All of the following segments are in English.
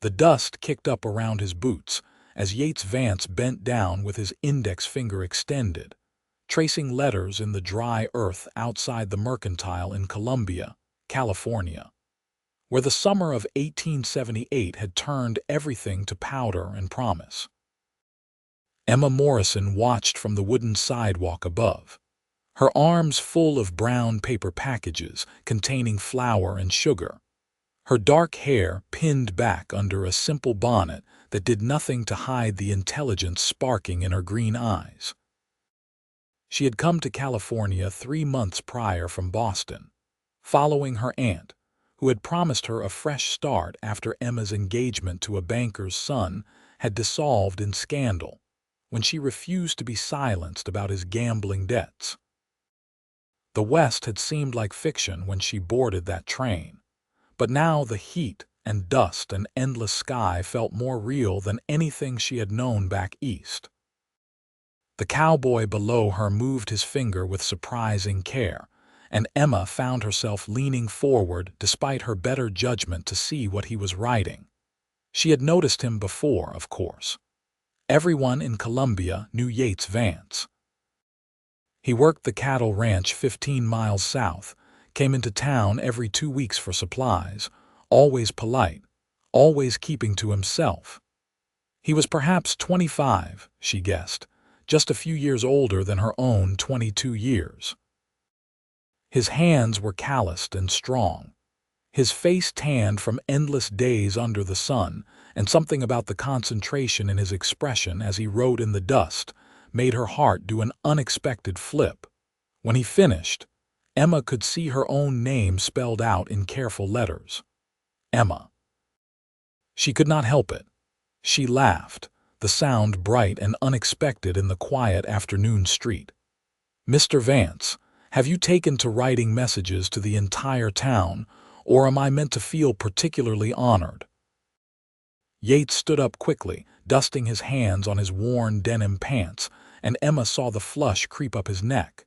The dust kicked up around his boots as Yates Vance bent down with his index finger extended, tracing letters in the dry earth outside the Mercantile in Columbia, California, where the summer of 1878 had turned everything to powder and promise. Emma Morrison watched from the wooden sidewalk above, her arms full of brown paper packages containing flour and sugar, her dark hair pinned back under a simple bonnet that did nothing to hide the intelligence sparking in her green eyes. She had come to California 3 months prior from Boston, following her aunt, who had promised her a fresh start after Emma's engagement to a banker's son had dissolved in scandal when she refused to be silenced about his gambling debts. The West had seemed like fiction when she boarded that train, but now the heat and dust and endless sky felt more real than anything she had known back east. The cowboy below her moved his finger with surprising care, and Emma found herself leaning forward despite her better judgment to see what he was writing. She had noticed him before, of course. Everyone in Columbia knew Yates Vance. He worked the cattle ranch 15 miles south, came into town every 2 weeks for supplies, always polite, always keeping to himself. He was perhaps 25, she guessed, just a few years older than her own 22 years. His hands were calloused and strong, his face tanned from endless days under the sun, and something about the concentration in his expression as he wrote in the dust made her heart do an unexpected flip. When he finished, Emma could see her own name spelled out in careful letters. Emma. She could not help it. She laughed, the sound bright and unexpected in the quiet afternoon street. "Mr. Vance, have you taken to writing messages to the entire town, or am I meant to feel particularly honored?" Yates stood up quickly, dusting his hands on his worn denim pants, and Emma saw the flush creep up his neck.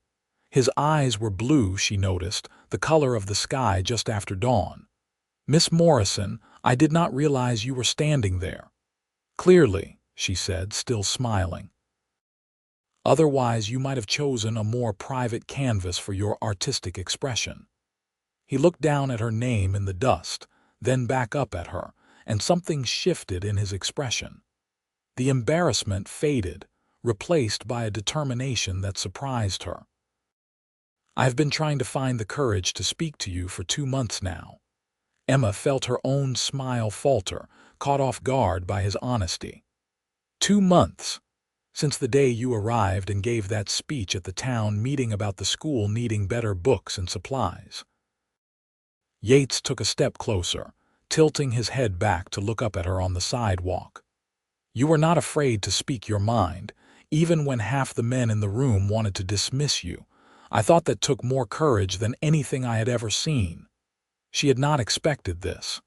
His eyes were blue, she noticed, the color of the sky just after dawn. "Miss Morrison, I did not realize you were standing there." "Clearly," she said, still smiling. "Otherwise you might have chosen a more private canvas for your artistic expression." He looked down at her name in the dust, then back up at her, and something shifted in his expression. The embarrassment faded, replaced by a determination that surprised her. "I have been trying to find the courage to speak to you for 2 months now." Emma felt her own smile falter, caught off guard by his honesty. 2 months? Since the day you arrived and gave that speech at the town meeting about the school needing better books and supplies. Yates took a step closer, tilting his head back to look up at her on the sidewalk. "You were not afraid to speak your mind, even when half the men in the room wanted to dismiss you. I thought that took more courage than anything I had ever seen." She had not expected this.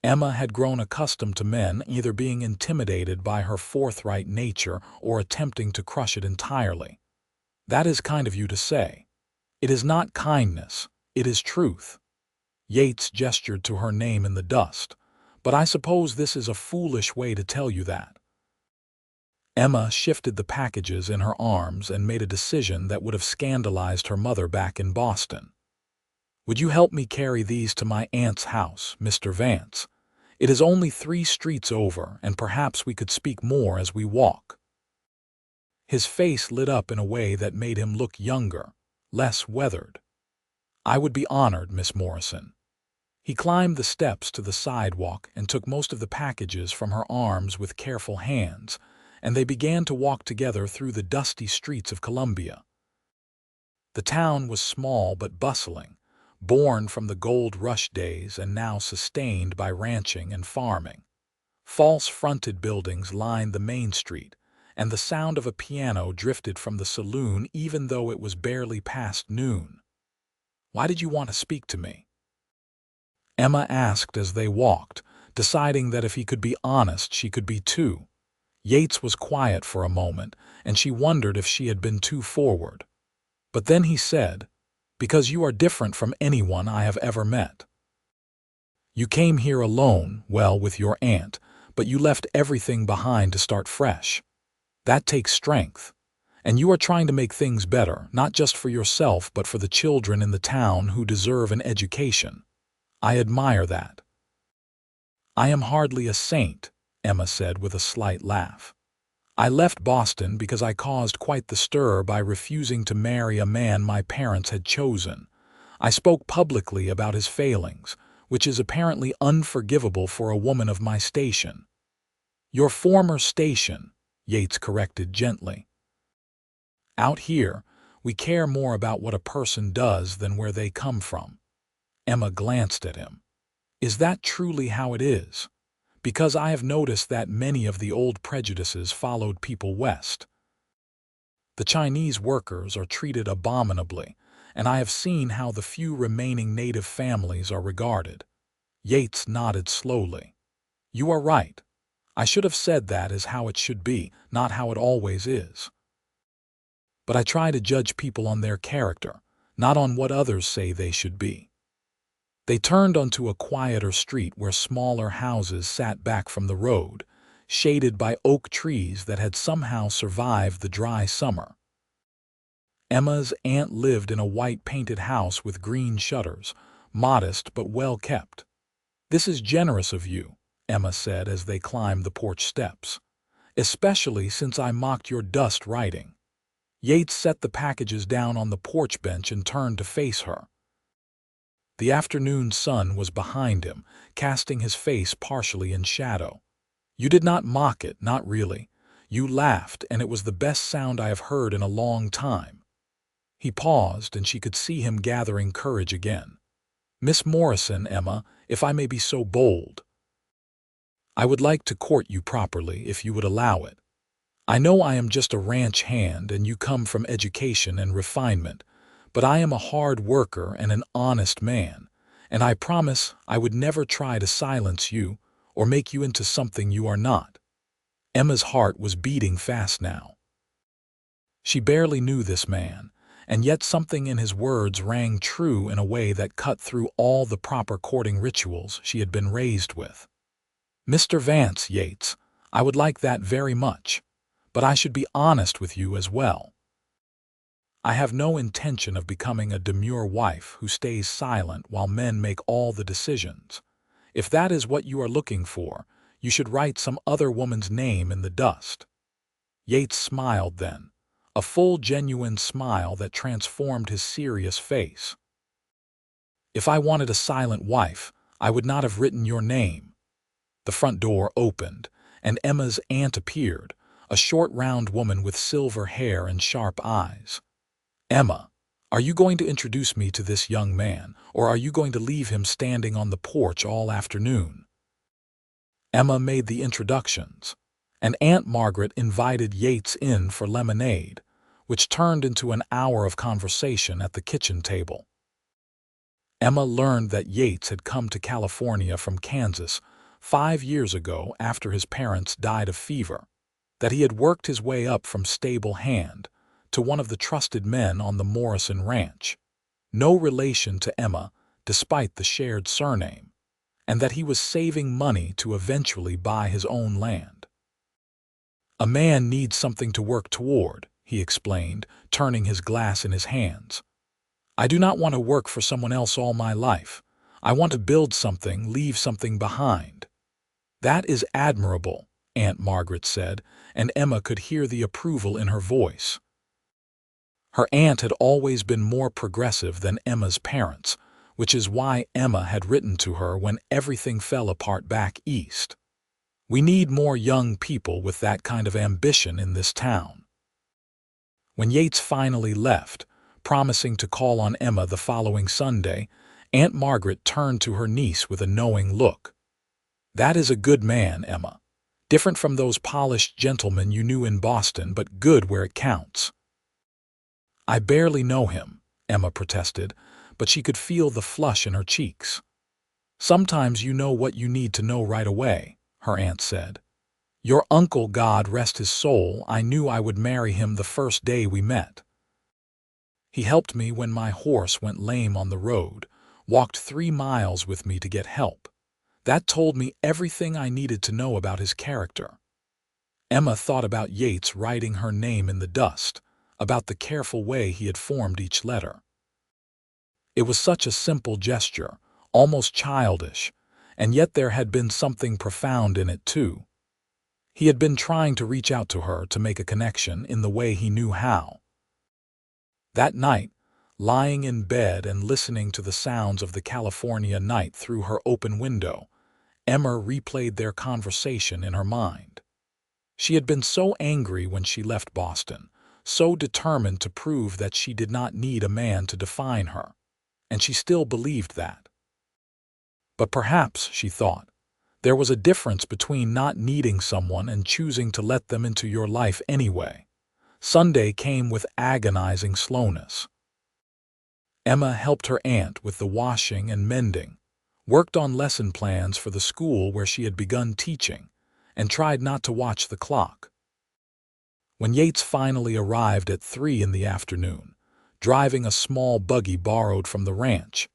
Emma had grown accustomed to men either being intimidated by her forthright nature or attempting to crush it entirely. "That is kind of you to say." "It is not kindness, it is truth." Yates gestured to her name in the dust. "But I suppose this is a foolish way to tell you that." Emma shifted the packages in her arms and made a decision that would have scandalized her mother back in Boston. "Would you help me carry these to my aunt's house, Mr. Vance? It is only 3 streets over, and perhaps we could speak more as we walk." His face lit up in a way that made him look younger, less weathered. "I would be honored, Miss Morrison." He climbed the steps to the sidewalk and took most of the packages from her arms with careful hands, and they began to walk together through the dusty streets of Columbia. The town was small but bustling, born from the gold rush days and now sustained by ranching and farming. False-fronted buildings lined the main street, and the sound of a piano drifted from the saloon even though it was barely past noon. "Why did you want to speak to me?" Emma asked as they walked, deciding that if he could be honest, she could be too. Yates was quiet for a moment, and she wondered if she had been too forward. But then he said, "Because you are different from anyone I have ever met." You came here alone, well, with your aunt, but you left everything behind to start fresh. That takes strength. And you are trying to make things better, not just for yourself, but for the children in the town who deserve an education. I admire that. I am hardly a saint, Emma said with a slight laugh. I left Boston because I caused quite the stir by refusing to marry a man my parents had chosen. I spoke publicly about his failings, which is apparently unforgivable for a woman of my station. Your former station, Yates corrected gently. Out here, we care more about what a person does than where they come from. Emma glanced at him. Is that truly how it is? Because I have noticed that many of the old prejudices followed people west. The Chinese workers are treated abominably, and I have seen how the few remaining native families are regarded. Yates nodded slowly. You are right. I should have said that is how it should be, not how it always is. But I try to judge people on their character, not on what others say they should be. They turned onto a quieter street where smaller houses sat back from the road, shaded by oak trees that had somehow survived the dry summer. Emma's aunt lived in a white-painted house with green shutters, modest but well-kept. This is generous of you, Emma said as they climbed the porch steps, especially since I mocked your dust writing. Yates set the packages down on the porch bench and turned to face her. The afternoon sun was behind him, casting his face partially in shadow. You did not mock it, not really. You laughed, and it was the best sound I have heard in a long time. He paused, and she could see him gathering courage again. Miss Morrison, Emma, if I may be so bold. I would like to court you properly, if you would allow it. I know I am just a ranch hand and you come from education and refinement, but I am a hard worker and an honest man, and I promise I would never try to silence you or make you into something you are not. Emma's heart was beating fast now. She barely knew this man, and yet something in his words rang true in a way that cut through all the proper courting rituals she had been raised with. Mr. Vance, Yates, I would like that very much. But I should be honest with you as well. I have no intention of becoming a demure wife who stays silent while men make all the decisions. If that is what you are looking for, you should write some other woman's name in the dust. Yates smiled then, a full, genuine smile that transformed his serious face. If I wanted a silent wife, I would not have written your name. The front door opened, and Emma's aunt appeared, a short, round woman with silver hair and sharp eyes. Emma, are you going to introduce me to this young man, or are you going to leave him standing on the porch all afternoon? Emma made the introductions, and Aunt Margaret invited Yates in for lemonade, which turned into an hour of conversation at the kitchen table. Emma learned that Yates had come to California from Kansas 5 years ago after his parents died of fever, that he had worked his way up from stable hand to one of the trusted men on the Morrison ranch, no relation to Emma despite the shared surname, and that he was saving money to eventually buy his own land. A man needs something to work toward, he explained, turning his glass in his hands. I do not want to work for someone else all my life. I want to build something, leave something behind. That is admirable, Aunt Margaret said, and Emma could hear the approval in her voice. Her aunt had always been more progressive than Emma's parents, which is why Emma had written to her when everything fell apart back east. We need more young people with that kind of ambition in this town. When Yates finally left, promising to call on Emma the following Sunday, Aunt Margaret turned to her niece with a knowing look. That is a good man, Emma. Different from those polished gentlemen you knew in Boston, but good where it counts. I barely know him, Emma protested, but she could feel the flush in her cheeks. Sometimes you know what you need to know right away, her aunt said. Your uncle, God rest his soul, I knew I would marry him the first day we met. He helped me when my horse went lame on the road, walked 3 miles with me to get help. That told me everything I needed to know about his character. Emma thought about Yates writing her name in the dust, about the careful way he had formed each letter. It was such a simple gesture, almost childish, and yet there had been something profound in it too. He had been trying to reach out to her to make a connection in the way he knew how. That night, lying in bed and listening to the sounds of the California night through her open window, Emma replayed their conversation in her mind. She had been so angry when she left Boston, so determined to prove that she did not need a man to define her, and she still believed that. But perhaps, she thought, there was a difference between not needing someone and choosing to let them into your life anyway. Sunday came with agonizing slowness. Emma helped her aunt with the washing and mending, worked on lesson plans for the school where she had begun teaching, and tried not to watch the clock. When Yates finally arrived at 3 in the afternoon, driving a small buggy borrowed from the ranch,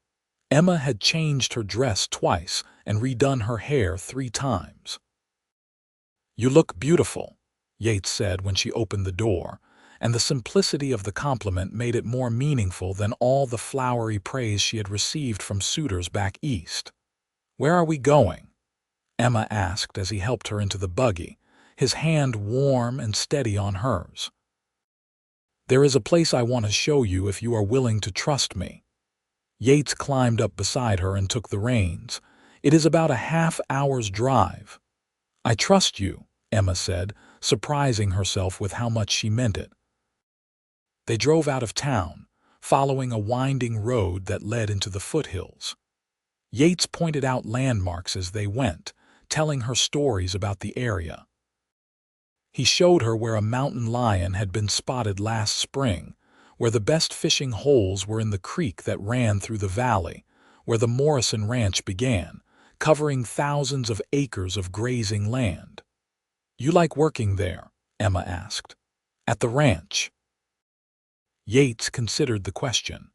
Emma had changed her dress twice and redone her hair 3 times. "You look beautiful," Yates said when she opened the door, and the simplicity of the compliment made it more meaningful than all the flowery praise she had received from suitors back east. "Where are we going?" Emma asked as he helped her into the buggy, his hand warm and steady on hers. "There is a place I want to show you if you are willing to trust me." Yates climbed up beside her and took the reins. "It is about a half-hour's drive." "I trust you," Emma said, surprising herself with how much she meant it. They drove out of town, following a winding road that led into the foothills. Yates pointed out landmarks as they went, telling her stories about the area. He showed her where a mountain lion had been spotted last spring, where the best fishing holes were in the creek that ran through the valley, where the Morrison ranch began, covering thousands of acres of grazing land. "You like working there?" Emma asked. "At the ranch?" Yates considered the question.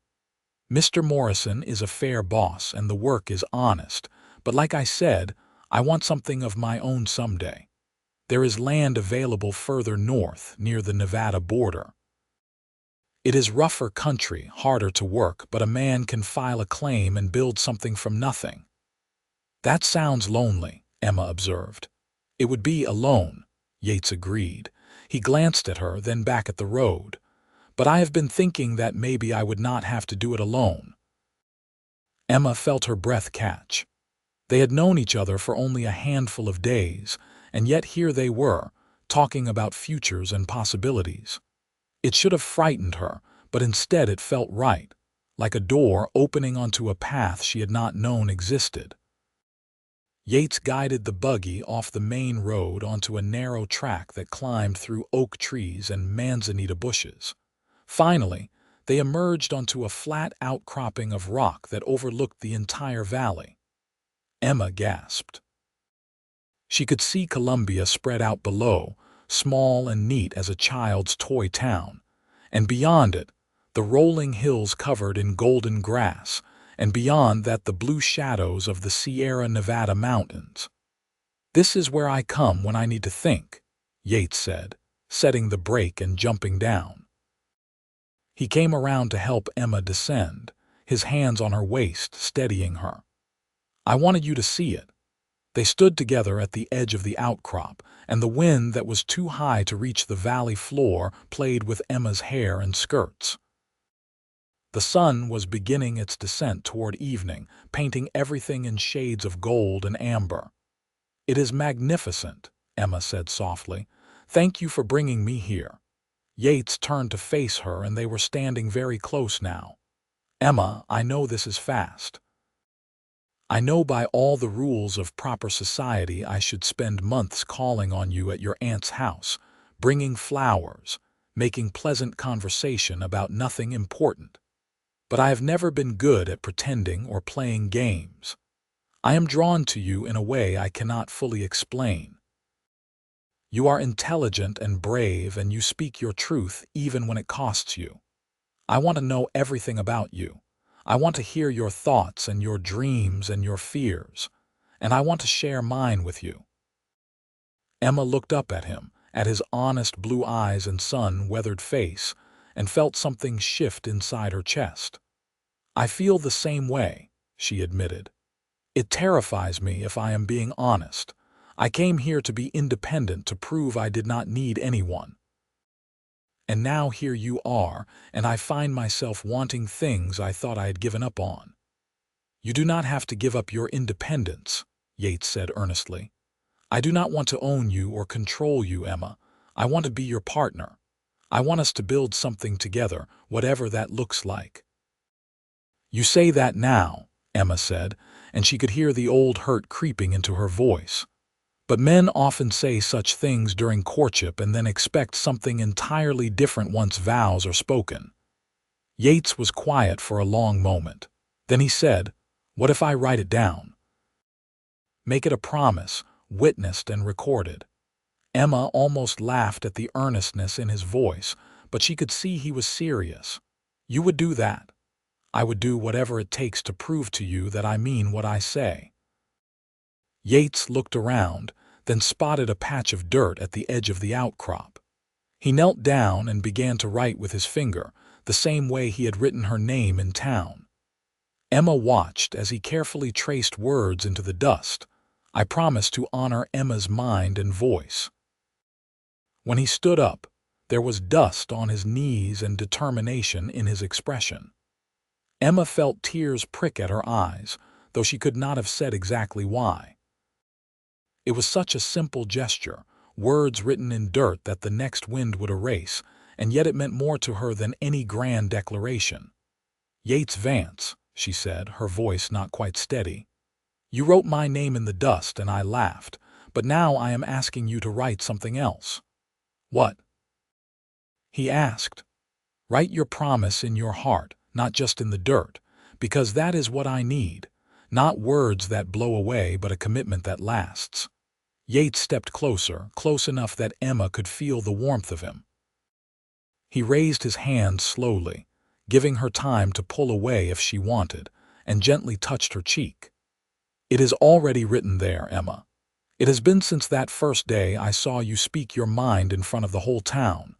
"Mr. Morrison is a fair boss and the work is honest, but like I said, I want something of my own someday. There is land available further north, near the Nevada border. It is rougher country, harder to work, but a man can file a claim and build something from nothing." "That sounds lonely," Emma observed. "It would be alone," Yates agreed. He glanced at her, then back at the road. "But I have been thinking that maybe I would not have to do it alone." Emma felt her breath catch. They had known each other for only a handful of days, and yet here they were, talking about futures and possibilities. It should have frightened her, but instead it felt right, like a door opening onto a path she had not known existed. Yates guided the buggy off the main road onto a narrow track that climbed through oak trees and manzanita bushes. Finally, they emerged onto a flat outcropping of rock that overlooked the entire valley. Emma gasped. She could see Columbia spread out below, small and neat as a child's toy town, and beyond it, the rolling hills covered in golden grass, and beyond that the blue shadows of the Sierra Nevada mountains. "This is where I come when I need to think," Yates said, setting the brake and jumping down. He came around to help Emma descend, his hands on her waist, steadying her. "I wanted you to see it." They stood together at the edge of the outcrop, and the wind that was too high to reach the valley floor played with Emma's hair and skirts. The sun was beginning its descent toward evening, painting everything in shades of gold and amber. "It is magnificent," Emma said softly. "Thank you for bringing me here." Yates turned to face her, and they were standing very close now. "Emma, I know this is fast. I know by all the rules of proper society I should spend months calling on you at your aunt's house, bringing flowers, making pleasant conversation about nothing important. But I have never been good at pretending or playing games. I am drawn to you in a way I cannot fully explain. You are intelligent and brave, and you speak your truth even when it costs you. I want to know everything about you. I want to hear your thoughts and your dreams and your fears. and I want to share mine with you." Emma looked up at him, at his honest blue eyes and sun-weathered face, and felt something shift inside her chest. "I feel the same way," she admitted. "It terrifies me, if I am being honest. I came here to be independent, to prove I did not need anyone. And now here you are, and I find myself wanting things I thought I had given up on." "You do not have to give up your independence," Yates said earnestly. "I do not want to own you or control you, Emma. I want to be your partner. I want us to build something together, whatever that looks like." "You say that now," Emma said, and she could hear the old hurt creeping into her voice. "But men often say such things during courtship and then expect something entirely different once vows are spoken." Yates was quiet for a long moment. Then he said, "What if I write it down? Make it a promise, witnessed and recorded." Emma almost laughed at the earnestness in his voice, but she could see he was serious. "You would do that?" "I would do whatever it takes to prove to you that I mean what I say." Yates looked around, then spotted a patch of dirt at the edge of the outcrop. He knelt down and began to write with his finger, the same way he had written her name in town. Emma watched as he carefully traced words into the dust. "I promise to honor Emma's mind and voice." When he stood up, there was dust on his knees and determination in his expression. Emma felt tears prick at her eyes, though she could not have said exactly why. It was such a simple gesture, words written in dirt that the next wind would erase, and yet it meant more to her than any grand declaration. "Yates Vance," she said, her voice not quite steady. "You wrote my name in the dust and I laughed, but now I am asking you to write something else." "What?" he asked. "Write your promise in your heart, not just in the dirt, because that is what I need. Not words that blow away, but a commitment that lasts." Yates stepped closer, close enough that Emma could feel the warmth of him. He raised his hand slowly, giving her time to pull away if she wanted, and gently touched her cheek. "It is already written there, Emma. It has been since that first day I saw you speak your mind in front of the whole town.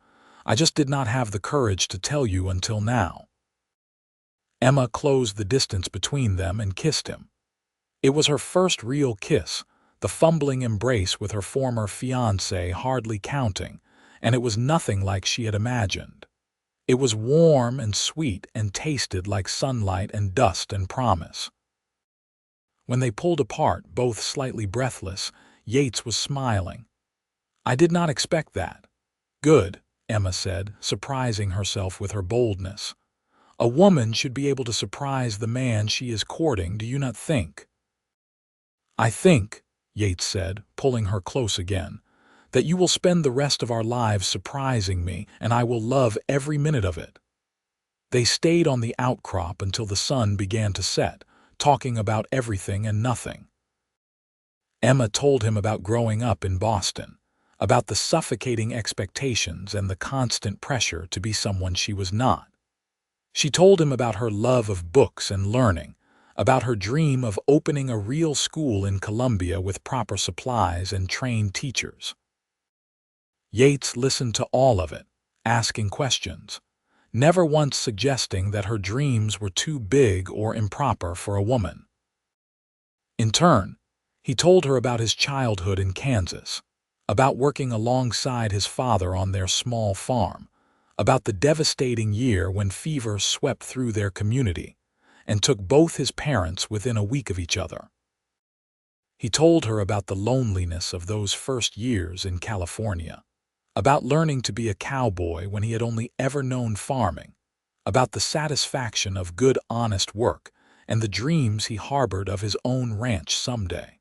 I just did not have the courage to tell you until now." Emma closed the distance between them and kissed him. It was her first real kiss, the fumbling embrace with her former fiancé hardly counting, and it was nothing like she had imagined. It was warm and sweet and tasted like sunlight and dust and promise. When they pulled apart, both slightly breathless, Yates was smiling. "I did not expect that." "Good," Emma said, surprising herself with her boldness. "A woman should be able to surprise the man she is courting, do you not think?" "I think," Yates said, pulling her close again, "that you will spend the rest of our lives surprising me, and I will love every minute of it." They stayed on the outcrop until the sun began to set, talking about everything and nothing. Emma told him about growing up in Boston, about the suffocating expectations and the constant pressure to be someone she was not. She told him about her love of books and learning, about her dream of opening a real school in Columbia with proper supplies and trained teachers. Yates listened to all of it, asking questions, never once suggesting that her dreams were too big or improper for a woman. In turn, he told her about his childhood in Kansas, about working alongside his father on their small farm, about the devastating year when fever swept through their community and took both his parents within a week of each other. He told her about the loneliness of those first years in California, about learning to be a cowboy when he had only ever known farming, about the satisfaction of good, honest work and the dreams he harbored of his own ranch someday.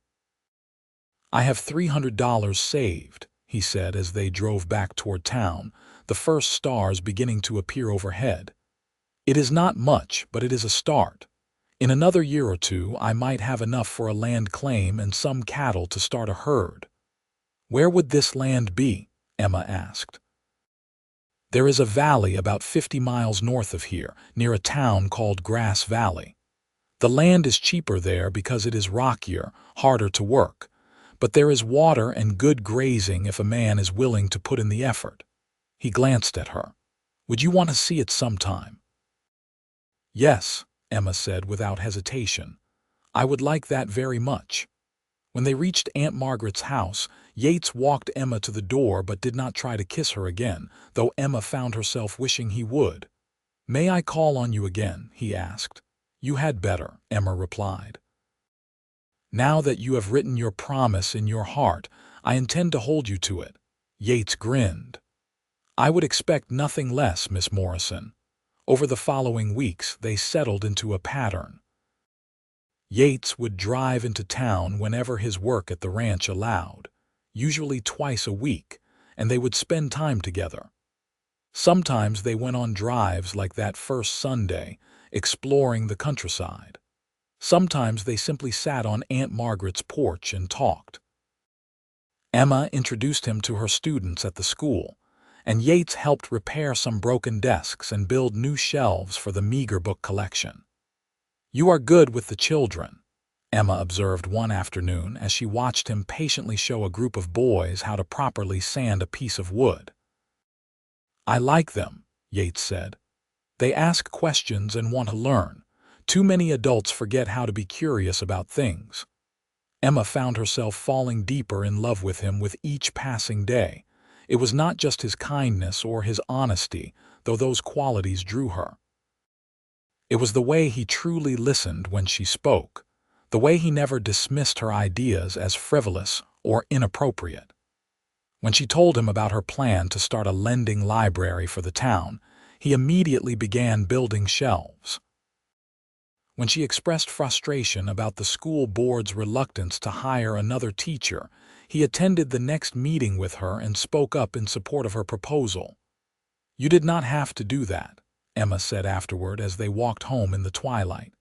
"I have $300 saved," he said as they drove back toward town, the first stars beginning to appear overhead. "It is not much, but it is a start. In another year or two, I might have enough for a land claim and some cattle to start a herd." "Where would this land be?" Emma asked. "There is a valley about 50 miles north of here, near a town called Grass Valley. The land is cheaper there because it is rockier, harder to work. But there is water and good grazing if a man is willing to put in the effort. He glanced at her. Would you want to see it sometime? Yes, Emma said without hesitation. I would like that very much. When they reached Aunt Margaret's house, Yates walked Emma to the door but did not try to kiss her again, though Emma found herself wishing he would. May I call on you again? He asked. You had better, Emma replied. Now that you have written your promise in your heart, I intend to hold you to it. Yates grinned. I would expect nothing less, Miss Morrison. Over the following weeks, they settled into a pattern. Yates would drive into town whenever his work at the ranch allowed, usually twice a week, and they would spend time together. Sometimes they went on drives like that first Sunday, exploring the countryside. Sometimes they simply sat on Aunt Margaret's porch and talked. Emma introduced him to her students at the school, and Yates helped repair some broken desks and build new shelves for the meager book collection. You are good with the children, Emma observed one afternoon as she watched him patiently show a group of boys how to properly sand a piece of wood. I like them, Yates said. They ask questions and want to learn. Too many adults forget how to be curious about things. Emma found herself falling deeper in love with him with each passing day. It was not just his kindness or his honesty, though those qualities drew her. It was the way he truly listened when she spoke, the way he never dismissed her ideas as frivolous or inappropriate. When she told him about her plan to start a lending library for the town, he immediately began building shelves. When she expressed frustration about the school board's reluctance to hire another teacher, he attended the next meeting with her and spoke up in support of her proposal. You did not have to do that, Emma said afterward as they walked home in the twilight.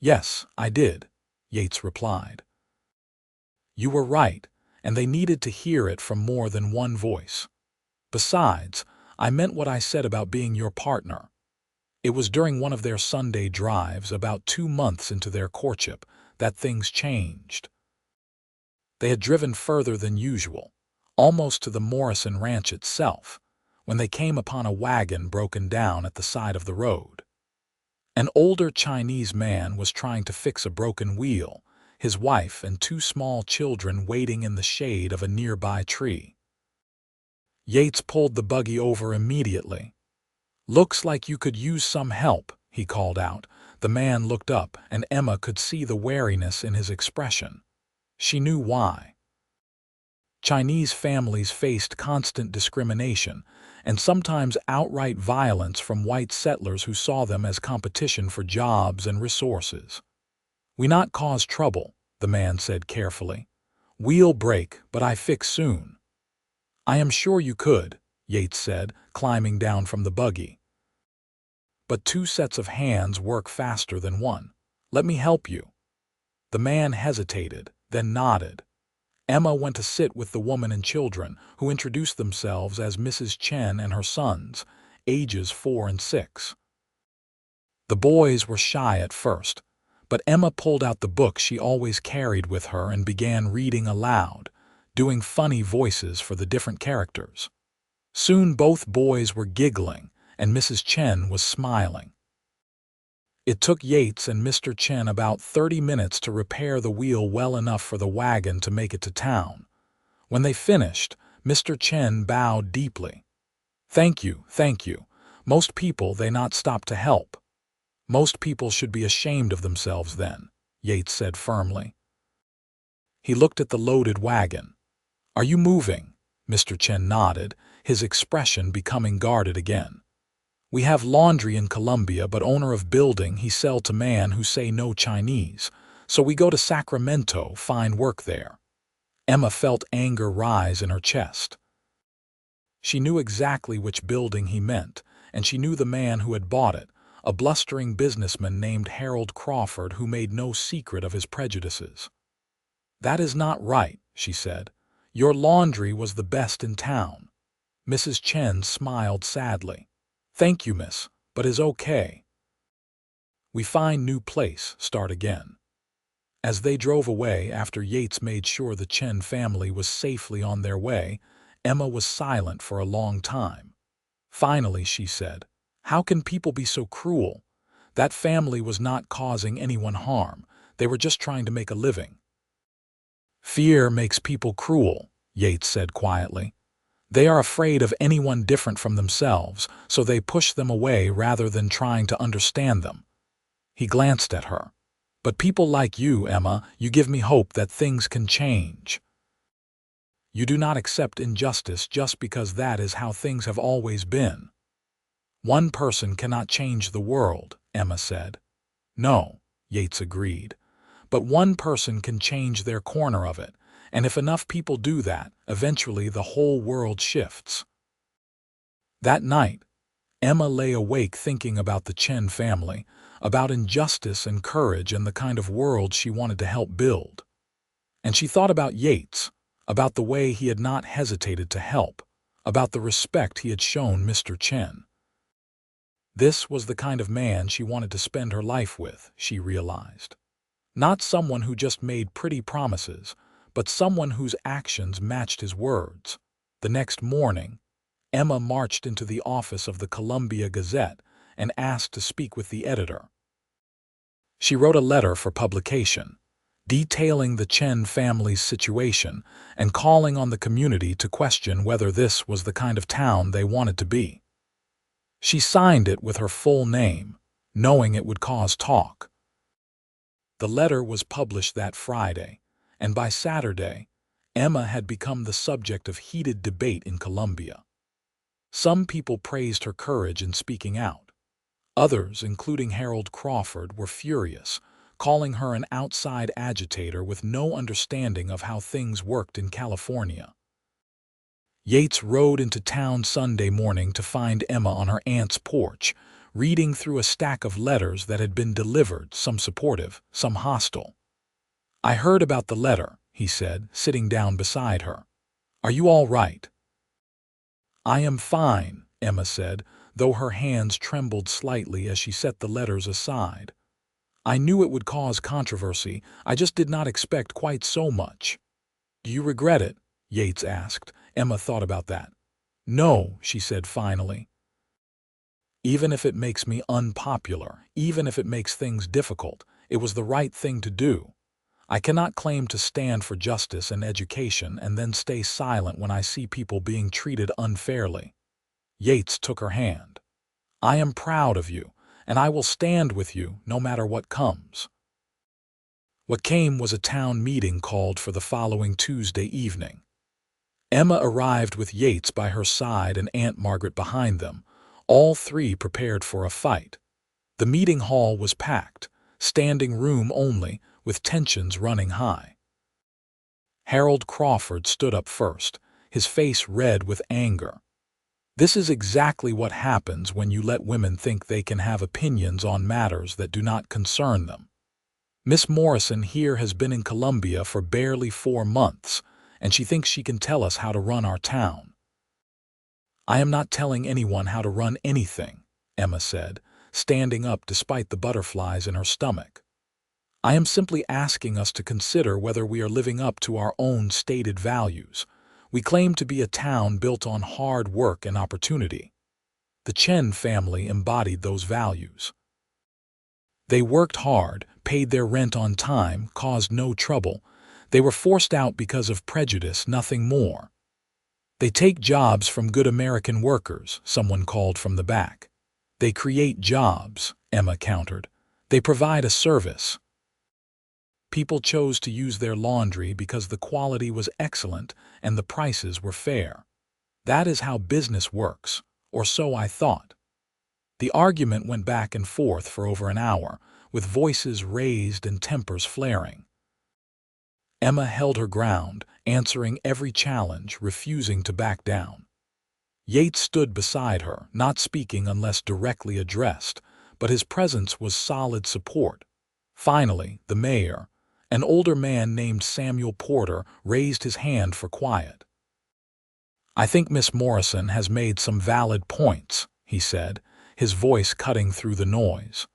Yes, I did, Yates replied. You were right, and they needed to hear it from more than one voice. Besides, I meant what I said about being your partner. It was during one of their Sunday drives, about 2 months into their courtship, that things changed. They had driven further than usual, almost to the Morrison ranch itself, when they came upon a wagon broken down at the side of the road. An older Chinese man was trying to fix a broken wheel, his wife and 2 small children waiting in the shade of a nearby tree. Yates pulled the buggy over immediately. Looks like you could use some help, he called out. The man looked up, and Emma could see the wariness in his expression. She knew why. Chinese families faced constant discrimination, and sometimes outright violence from white settlers who saw them as competition for jobs and resources. We not cause trouble, the man said carefully. Wheel break, but I fix soon. I am sure you could, Yates said, climbing down from the buggy. But 2 sets of hands work faster than one. Let me help you. The man hesitated, then nodded. Emma went to sit with the woman and children, who introduced themselves as Mrs. Chen and her sons, ages 4 and 6. The boys were shy at first, but Emma pulled out the book she always carried with her and began reading aloud, doing funny voices for the different characters. Soon both boys were giggling, and Mrs. Chen was smiling. It took Yates and Mr. Chen about 30 minutes to repair the wheel well enough for the wagon to make it to town. When they finished, Mr. Chen bowed deeply. Thank you, thank you. Most people they not stop to help. Most people should be ashamed of themselves then, Yates said firmly. He looked at the loaded wagon. Are you moving? Mr. Chen nodded, his expression becoming guarded again. We have laundry in Colombia, but owner of building he sell to man who say no Chinese, so we go to Sacramento, find work there. Emma felt anger rise in her chest. She knew exactly which building he meant, and she knew the man who had bought it, a blustering businessman named Harold Crawford who made no secret of his prejudices. That is not right, she said. Your laundry was the best in town. Mrs. Chen smiled sadly. Thank you, miss, but is okay. We find new place, start again. As they drove away after Yates made sure the Chen family was safely on their way, Emma was silent for a long time. Finally, she said, "How can people be so cruel? That family was not causing anyone harm. They were just trying to make a living." "Fear makes people cruel," Yates said quietly. "They are afraid of anyone different from themselves, so they push them away rather than trying to understand them." He glanced at her. "But people like you, Emma, you give me hope that things can change. You do not accept injustice just because that is how things have always been." "One person cannot change the world," Emma said. "No," Yates agreed. "But one person can change their corner of it, and if enough people do that, eventually the whole world shifts." That night, Emma lay awake thinking about the Chen family, about injustice and courage and the kind of world she wanted to help build. And she thought about Yates, about the way he had not hesitated to help, about the respect he had shown Mr. Chen. This was the kind of man she wanted to spend her life with, she realized. Not someone who just made pretty promises, but someone whose actions matched his words. The next morning, Emma marched into the office of the Columbia Gazette and asked to speak with the editor. She wrote a letter for publication, detailing the Chen family's situation and calling on the community to question whether this was the kind of town they wanted to be. She signed it with her full name, knowing it would cause talk. The letter was published that Friday, and by Saturday, Emma had become the subject of heated debate in Columbia. Some people praised her courage in speaking out. Others, including Harold Crawford, were furious, calling her an outside agitator with no understanding of how things worked in California. Yates rode into town Sunday morning to find Emma on her aunt's porch, reading through a stack of letters that had been delivered, some supportive, some hostile. "I heard about the letter," he said, sitting down beside her. "Are you all right?" "I am fine," Emma said, though her hands trembled slightly as she set the letters aside. "I knew it would cause controversy. I just did not expect quite so much." "Do you regret it?" Yates asked. Emma thought about that. "No," she said finally. "Even if it makes me unpopular, even if it makes things difficult, it was the right thing to do. I cannot claim to stand for justice and education and then stay silent when I see people being treated unfairly." Yates took her hand. "I am proud of you, and I will stand with you no matter what comes." What came was a town meeting called for the following Tuesday evening. Emma arrived with Yates by her side and Aunt Margaret behind them, all three prepared for a fight. The meeting hall was packed, standing room only, with tensions running high. Harold Crawford stood up first, his face red with anger. "This is exactly what happens when you let women think they can have opinions on matters that do not concern them. Miss Morrison here has been in Columbia for barely 4 months, and she thinks she can tell us how to run our town." "I am not telling anyone how to run anything," Emma said, standing up despite the butterflies in her stomach. "I am simply asking us to consider whether we are living up to our own stated values. We claim to be a town built on hard work and opportunity. The Chen family embodied those values. They worked hard, paid their rent on time, caused no trouble. They were forced out because of prejudice, nothing more." "They take jobs from good American workers," someone called from the back. "They create jobs," Emma countered. "They provide a service." People chose to use their laundry because the quality was excellent and the prices were fair. That is how business works, or so I thought. The argument went back and forth for over an hour, with voices raised and tempers flaring. Emma held her ground, answering every challenge, refusing to back down. Yates stood beside her, not speaking unless directly addressed, but his presence was solid support. Finally, the mayor, an older man named Samuel Porter, raised his hand for quiet. "I think Miss Morrison has made some valid points," he said, his voice cutting through the noise.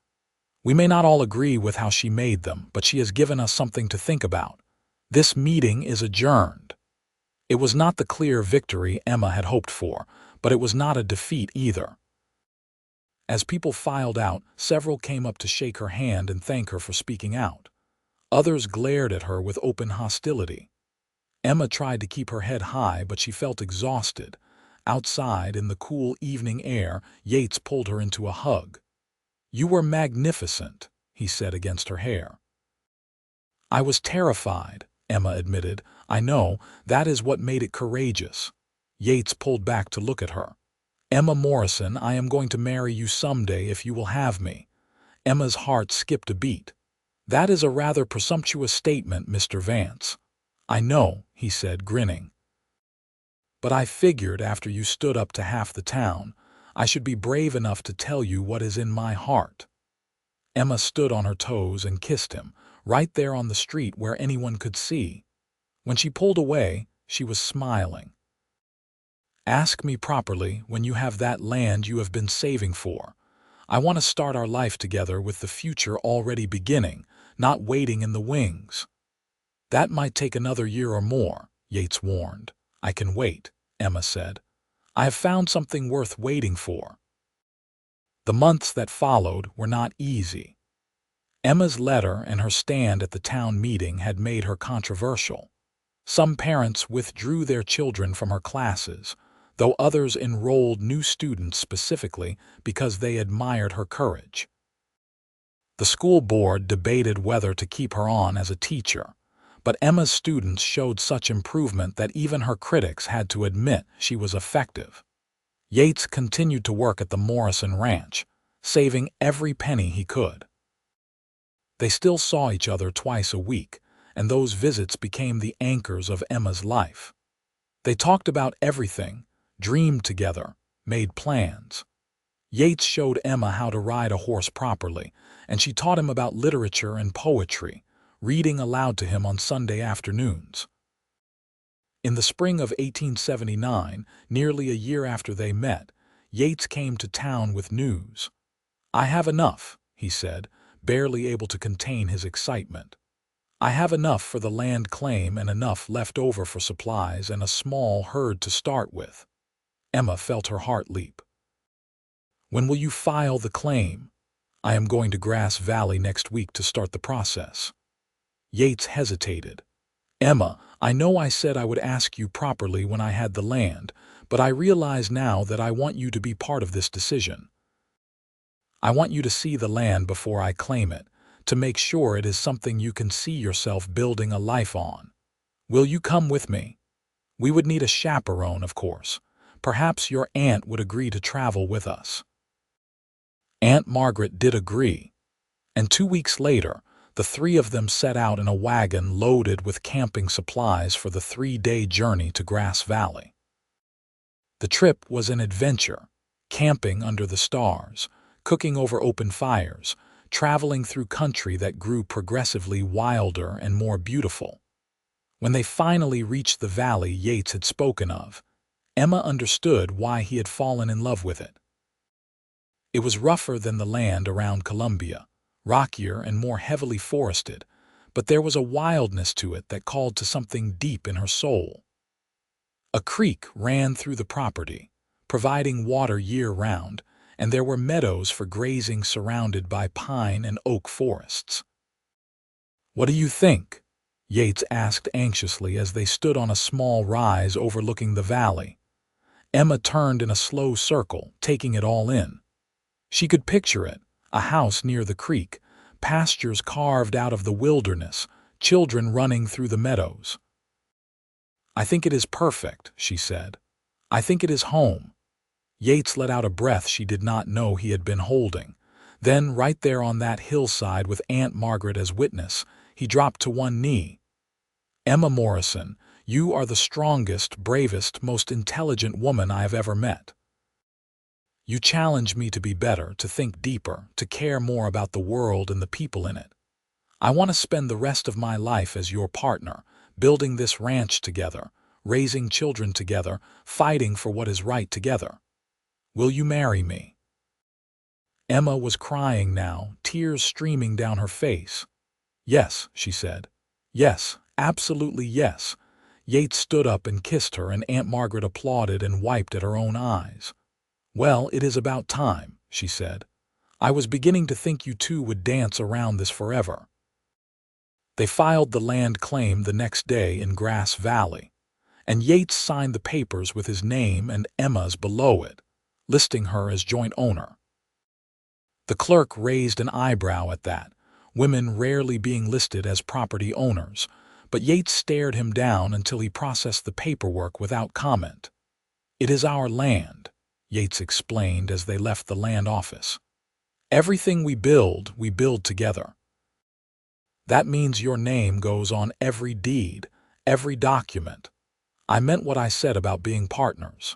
We may not all agree with how she made them, but she has given us something to think about. This meeting is adjourned." It was not the clear victory Emma had hoped for, but it was not a defeat either. As people filed out, several came up to shake her hand and thank her for speaking out. Others glared at her with open hostility. Emma tried to keep her head high, but she felt exhausted. Outside, in the cool evening air, Yates pulled her into a hug. "You were magnificent," he said against her hair. "I was terrified," Emma admitted. "I know, that is what made it courageous." Yates pulled back to look at her. "Emma Morrison, I am going to marry you someday if you will have me." Emma's heart skipped a beat. "That is a rather presumptuous statement, Mr. Vance." "I know," he said, grinning. "But I figured after you stood up to half the town, I should be brave enough to tell you what is in my heart." Emma stood on her toes and kissed him, right there on the street where anyone could see. When she pulled away, she was smiling. "Ask me properly when you have that land you have been saving for. I want to start our life together with the future already beginning, not waiting in the wings." "That might take another year or more," Yates warned. "I can wait," Emma said. "I have found something worth waiting for." The months that followed were not easy. Emma's letter and her stand at the town meeting had made her controversial. Some parents withdrew their children from her classes, though others enrolled new students specifically because they admired her courage. The school board debated whether to keep her on as a teacher, but Emma's students showed such improvement that even her critics had to admit she was effective. Yates continued to work at the Morrison ranch, saving every penny he could. They still saw each other twice a week, and those visits became the anchors of Emma's life. They talked about everything, dreamed together, made plans. Yates showed Emma how to ride a horse properly, and she taught him about literature and poetry, reading aloud to him on Sunday afternoons. In the spring of 1879, nearly a year after they met, Yates came to town with news. "I have enough," he said, barely able to contain his excitement. "I have enough for the land claim and enough left over for supplies and a small herd to start with." Emma felt her heart leap. "When will you file the claim?" "I am going to Grass Valley next week to start the process." Yates hesitated. "Emma, I know I said I would ask you properly when I had the land, but I realize now that I want you to be part of this decision. I want you to see the land before I claim it, to make sure it is something you can see yourself building a life on. Will you come with me? We would need a chaperone, of course. Perhaps your aunt would agree to travel with us." Aunt Margaret did agree, and 2 weeks later, the three of them set out in a wagon loaded with camping supplies for the 3-day journey to Grass Valley. The trip was an adventure, camping under the stars, cooking over open fires, traveling through country that grew progressively wilder and more beautiful. When they finally reached the valley Yates had spoken of, Emma understood why he had fallen in love with it. It was rougher than the land around Columbia, rockier and more heavily forested, but there was a wildness to it that called to something deep in her soul. A creek ran through the property, providing water year-round, and there were meadows for grazing surrounded by pine and oak forests. "What do you think?" Yates asked anxiously as they stood on a small rise overlooking the valley. Emma turned in a slow circle, taking it all in. She could picture it, a house near the creek, pastures carved out of the wilderness, children running through the meadows. "I think it is perfect," she said. "I think it is home." Yates let out a breath she did not know he had been holding. Then, right there on that hillside with Aunt Margaret as witness, he dropped to one knee. "Emma Morrison, you are the strongest, bravest, most intelligent woman I have ever met. You challenge me to be better, to think deeper, to care more about the world and the people in it. I want to spend the rest of my life as your partner, building this ranch together, raising children together, fighting for what is right together. Will you marry me?" Emma was crying now, tears streaming down her face. "Yes," she said. "Yes, absolutely yes." Yates stood up and kissed her, and Aunt Margaret applauded and wiped at her own eyes. "Well, it is about time," she said. "I was beginning to think you two would dance around this forever." They filed the land claim the next day in Grass Valley, and Yates signed the papers with his name and Emma's below it, listing her as joint owner. The clerk raised an eyebrow at that, women rarely being listed as property owners, but Yates stared him down until he processed the paperwork without comment. "It is our land," Yates explained as they left the land office. "Everything we build together. That means your name goes on every deed, every document. I meant what I said about being partners."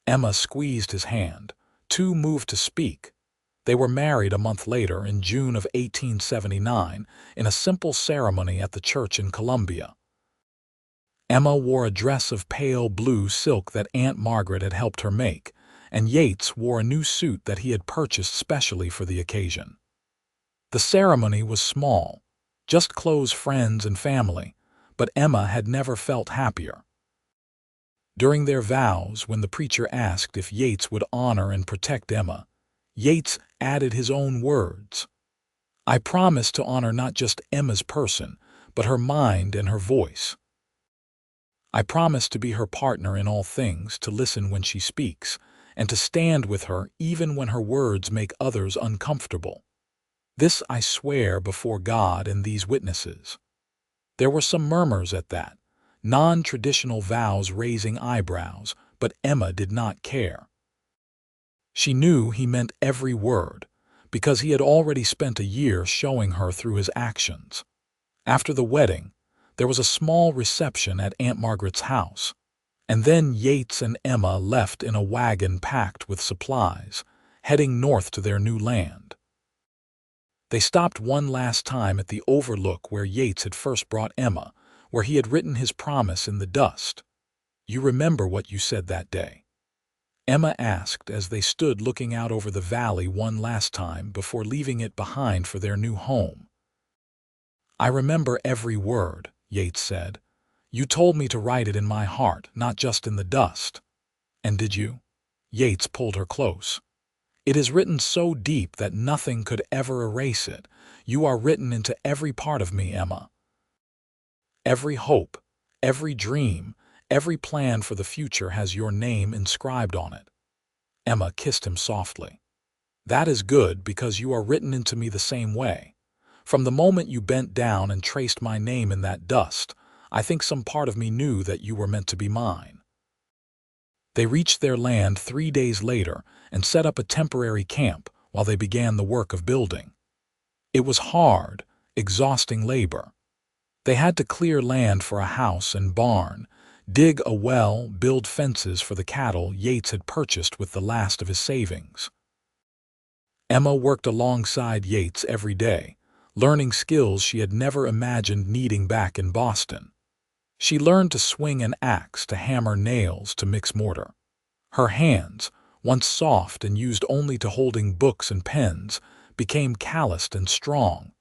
Emma squeezed his hand, too moved to speak. They were married a month later, in June of 1879, in a simple ceremony at the church in Columbia. Emma wore a dress of pale blue silk that Aunt Margaret had helped her make, and Yates wore a new suit that he had purchased specially for the occasion. The ceremony was small, just close friends and family, but Emma had never felt happier. During their vows, when the preacher asked if Yates would honor and protect Emma, Yates added his own words. "I promise to honor not just Emma's person, but her mind and her voice. I promise to be her partner in all things, to listen when she speaks, and to stand with her even when her words make others uncomfortable. This I swear before God and these witnesses." There were some murmurs at that, non-traditional vows raising eyebrows, but Emma did not care. She knew he meant every word, because he had already spent a year showing her through his actions. After the wedding, there was a small reception at Aunt Margaret's house, and then Yates and Emma left in a wagon packed with supplies, heading north to their new land. They stopped one last time at the overlook where Yates had first brought Emma, where he had written his promise in the dust. "You remember what you said that day?" Emma asked as they stood looking out over the valley one last time before leaving it behind for their new home. "I remember every word," Yates said. "You told me to write it in my heart, not just in the dust." "And did you?" Yates pulled her close. "It is written so deep that nothing could ever erase it. You are written into every part of me, Emma. Every hope, every dream, every plan for the future has your name inscribed on it." Emma kissed him softly. "That is good, because you are written into me the same way. From the moment you bent down and traced my name in that dust, I think some part of me knew that you were meant to be mine." They reached their land 3 days later and set up a temporary camp while they began the work of building. It was hard, exhausting labor. They had to clear land for a house and barn, dig a well, build fences for the cattle Yates had purchased with the last of his savings. Emma worked alongside Yates every day, learning skills she had never imagined needing back in Boston. She learned to swing an axe, to hammer nails, to mix mortar. Her hands, once soft and used only to holding books and pens, became calloused and strong,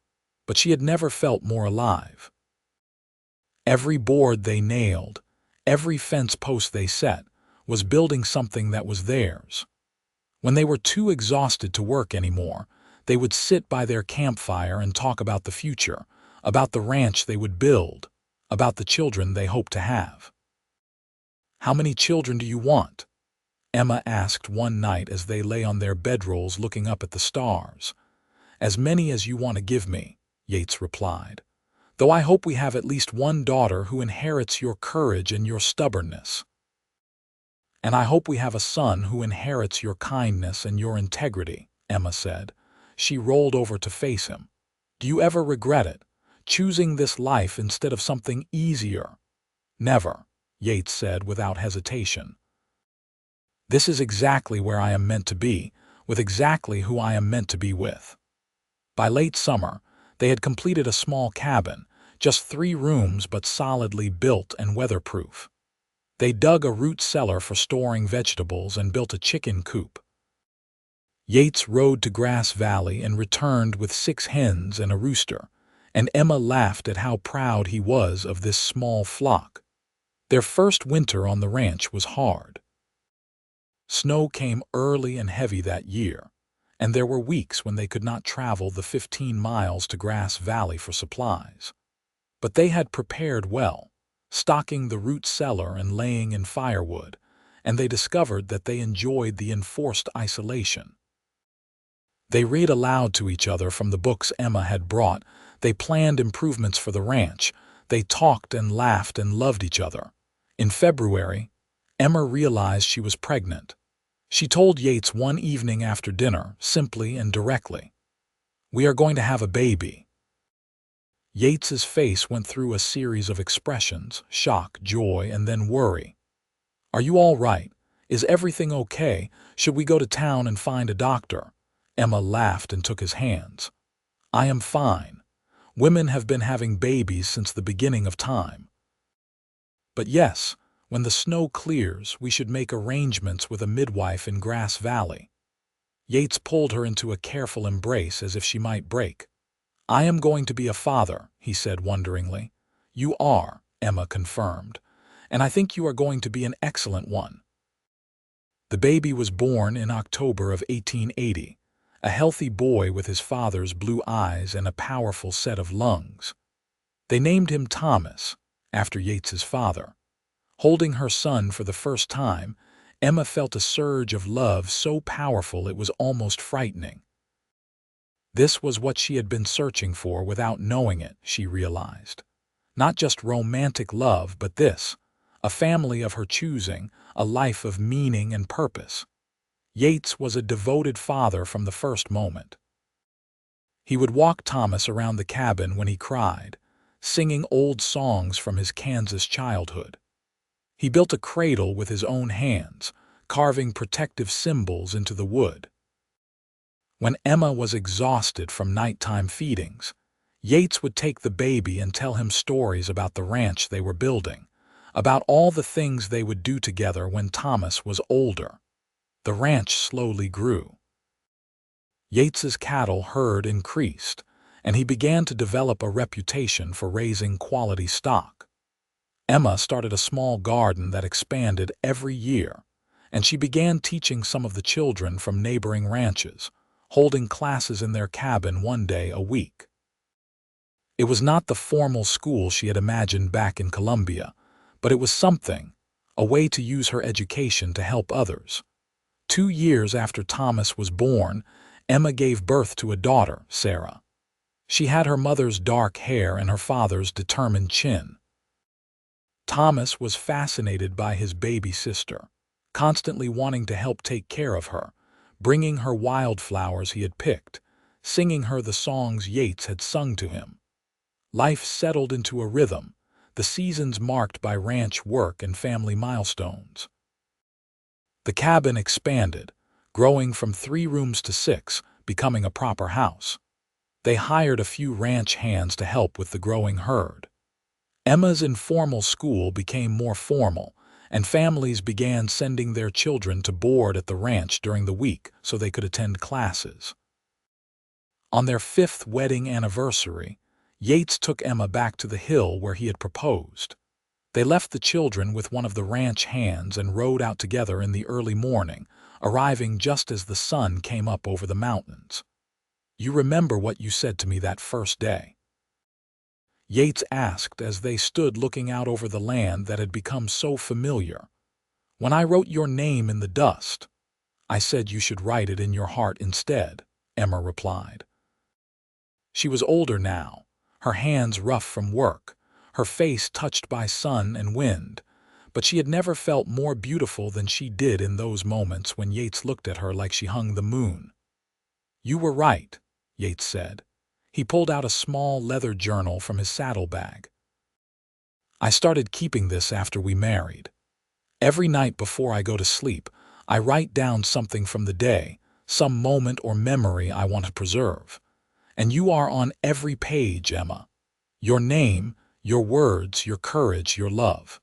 but she had never felt more alive. Every board they nailed, every fence post they set, was building something that was theirs. When they were too exhausted to work anymore, they would sit by their campfire and talk about the future, about the ranch they would build, about the children they hoped to have. "How many children do you want?" Emma asked one night as they lay on their bedrolls looking up at the stars. "As many as you want to give me," Yates replied. "Though I hope we have at least one daughter who inherits your courage and your stubbornness. And I hope we have a son who inherits your kindness and your integrity," Emma said. She rolled over to face him. "Do you ever regret it, choosing this life instead of something easier?" "Never," Yates said without hesitation. "This is exactly where I am meant to be, with exactly who I am meant to be with." By late summer, they had completed a small cabin, just 3 rooms but solidly built and weatherproof. They dug a root cellar for storing vegetables and built a chicken coop. Yates rode to Grass Valley and returned with 6 hens and a rooster, and Emma laughed at how proud he was of this small flock. Their first winter on the ranch was hard. Snow came early and heavy that year, and there were weeks when they could not travel the 15 miles to Grass Valley for supplies. But they had prepared well, stocking the root cellar and laying in firewood, and they discovered that they enjoyed the enforced isolation. They read aloud to each other from the books Emma had brought. They planned improvements for the ranch. They talked and laughed and loved each other. In February, Emma realized she was pregnant. She told Yates one evening after dinner, simply and directly, "We are going to have a baby." Yates's face went through a series of expressions: shock, joy, and then worry. "Are you all right? Is everything okay? Should we go to town and find a doctor?" Emma laughed and took his hands. "I am fine. Women have been having babies since the beginning of time. But yes, when the snow clears, we should make arrangements with a midwife in Grass Valley." Yates pulled her into a careful embrace as if she might break. "I am going to be a father," he said wonderingly. "You are," Emma confirmed, "and I think you are going to be an excellent one." The baby was born in October of 1880, a healthy boy with his father's blue eyes and a powerful set of lungs. They named him Thomas, after Yates's father. Holding her son for the first time, Emma felt a surge of love so powerful it was almost frightening. This was what she had been searching for without knowing it, she realized. Not just romantic love, but this, a family of her choosing, a life of meaning and purpose. Yates was a devoted father from the first moment. He would walk Thomas around the cabin when he cried, singing old songs from his Kansas childhood. He built a cradle with his own hands, carving protective symbols into the wood. When Emma was exhausted from nighttime feedings, Yates would take the baby and tell him stories about the ranch they were building, about all the things they would do together when Thomas was older. The ranch slowly grew. Yates's cattle herd increased, and he began to develop a reputation for raising quality stock. Emma started a small garden that expanded every year, and she began teaching some of the children from neighboring ranches, holding classes in their cabin one day a week. It was not the formal school she had imagined back in Columbia, but it was something, a way to use her education to help others. 2 years after Thomas was born, Emma gave birth to a daughter, Sarah. She had her mother's dark hair and her father's determined chin. Thomas was fascinated by his baby sister, constantly wanting to help take care of her, bringing her wildflowers he had picked, singing her the songs Yates had sung to him. Life settled into a rhythm, the seasons marked by ranch work and family milestones. The cabin expanded, growing from 3 rooms to 6, becoming a proper house. They hired a few ranch hands to help with the growing herd. Emma's informal school became more formal, and families began sending their children to board at the ranch during the week so they could attend classes. On their 5th wedding anniversary, Yates took Emma back to the hill where he had proposed. They left the children with one of the ranch hands and rode out together in the early morning, arriving just as the sun came up over the mountains. "You remember what you said to me that first day?" Yates asked as they stood looking out over the land that had become so familiar. "When I wrote your name in the dust, I said you should write it in your heart instead," Emma replied. She was older now, her hands rough from work, her face touched by sun and wind, but she had never felt more beautiful than she did in those moments when Yates looked at her like she hung the moon. "You were right," Yates said. He pulled out a small leather journal from his saddlebag. "I started keeping this after we married. Every night before I go to sleep, I write down something from the day, some moment or memory I want to preserve. And you are on every page, Emma. Your name, your words, your courage, your love.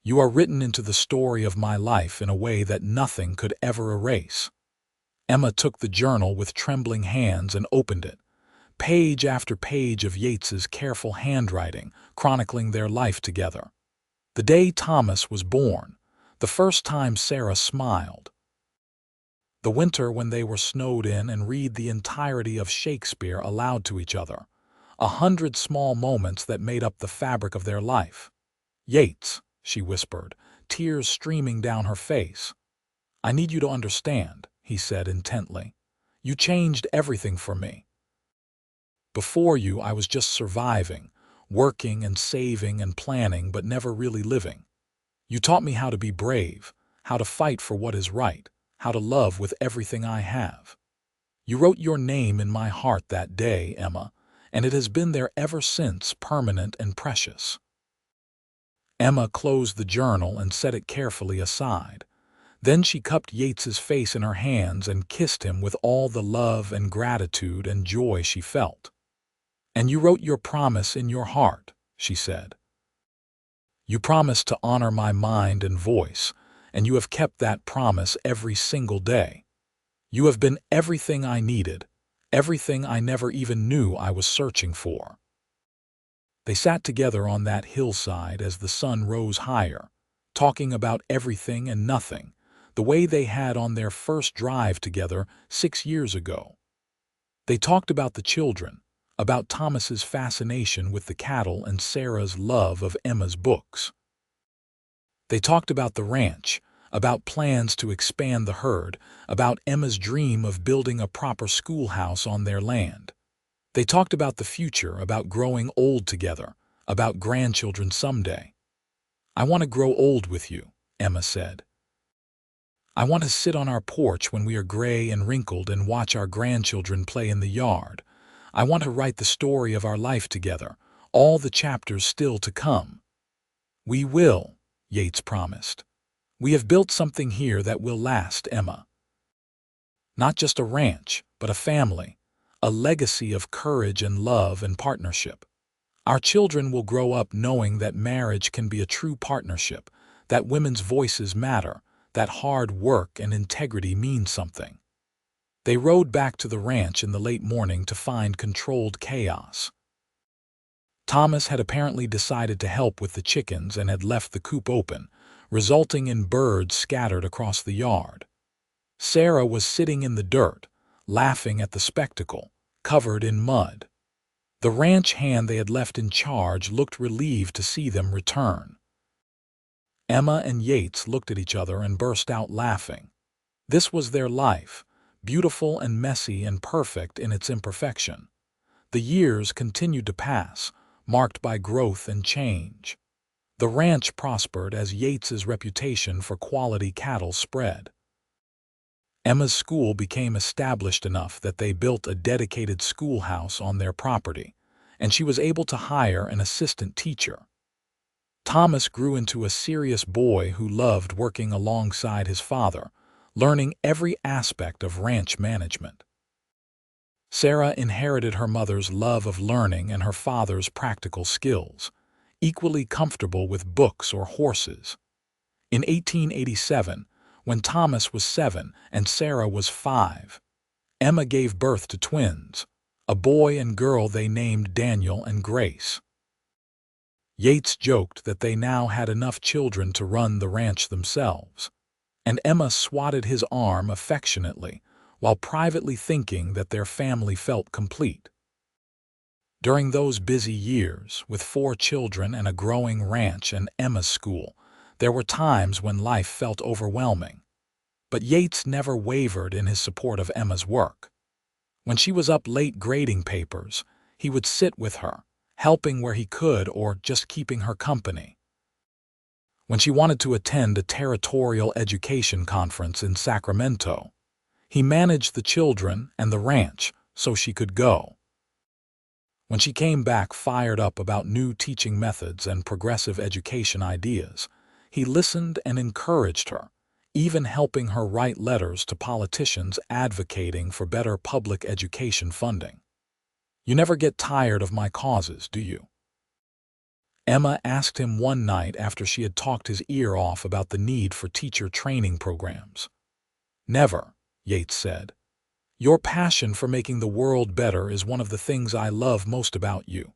You are written into the story of my life in a way that nothing could ever erase." Emma took the journal with trembling hands and opened it. Page after page of Yates's careful handwriting, chronicling their life together. The day Thomas was born, the first time Sarah smiled. The winter when they were snowed in and read the entirety of Shakespeare aloud to each other. 100 small moments that made up the fabric of their life. "Yates," she whispered, tears streaming down her face. "I need you to understand," he said intently. "You changed everything for me. Before you, I was just surviving, working and saving and planning, but never really living. You taught me how to be brave, how to fight for what is right, how to love with everything I have. You wrote your name in my heart that day, Emma, and it has been there ever since, permanent and precious." Emma closed the journal and set it carefully aside. Then she cupped Yates's face in her hands and kissed him with all the love and gratitude and joy she felt. "And you wrote your promise in your heart," she said. "You promised to honor my mind and voice, and you have kept that promise every single day. You have been everything I needed, everything I never even knew I was searching for." They sat together on that hillside as the sun rose higher, talking about everything and nothing, the way they had on their first drive together 6 years ago. They talked about the children, about Thomas's fascination with the cattle and Sarah's love of Emma's books. They talked about the ranch, about plans to expand the herd, about Emma's dream of building a proper schoolhouse on their land. They talked about the future, about growing old together, about grandchildren someday. "I want to grow old with you," Emma said. "I want to sit on our porch when we are gray and wrinkled and watch our grandchildren play in the yard. I want to write the story of our life together, all the chapters still to come." "We will," Yates promised. "We have built something here that will last, Emma. Not just a ranch, but a family, a legacy of courage and love and partnership. Our children will grow up knowing that marriage can be a true partnership, that women's voices matter, that hard work and integrity mean something." They rode back to the ranch in the late morning to find controlled chaos. Thomas had apparently decided to help with the chickens and had left the coop open, resulting in birds scattered across the yard. Sarah was sitting in the dirt, laughing at the spectacle, covered in mud. The ranch hand they had left in charge looked relieved to see them return. Emma and Yates looked at each other and burst out laughing. This was their life, beautiful and messy and perfect in its imperfection. The years continued to pass, marked by growth and change. The ranch prospered as Yates's reputation for quality cattle spread. Emma's school became established enough that they built a dedicated schoolhouse on their property, and she was able to hire an assistant teacher. Thomas grew into a serious boy who loved working alongside his father, learning every aspect of ranch management. Sarah inherited her mother's love of learning and her father's practical skills, equally comfortable with books or horses. In 1887, when Thomas was 7 and Sarah was 5, Emma gave birth to twins, a boy and girl they named Daniel and Grace. Yates joked that they now had enough children to run the ranch themselves, and Emma swatted his arm affectionately, while privately thinking that their family felt complete. During those busy years, with 4 children and a growing ranch and Emma's school, there were times when life felt overwhelming. But Yates never wavered in his support of Emma's work. When she was up late grading papers, he would sit with her, helping where he could or just keeping her company. When she wanted to attend a territorial education conference in Sacramento, he managed the children and the ranch so she could go. When she came back fired up about new teaching methods and progressive education ideas, he listened and encouraged her, even helping her write letters to politicians advocating for better public education funding. "You never get tired of my causes, do you?" Emma asked him one night after she had talked his ear off about the need for teacher training programs. "Never," Yates said. Your passion for making the world better is one of the things I love most about you.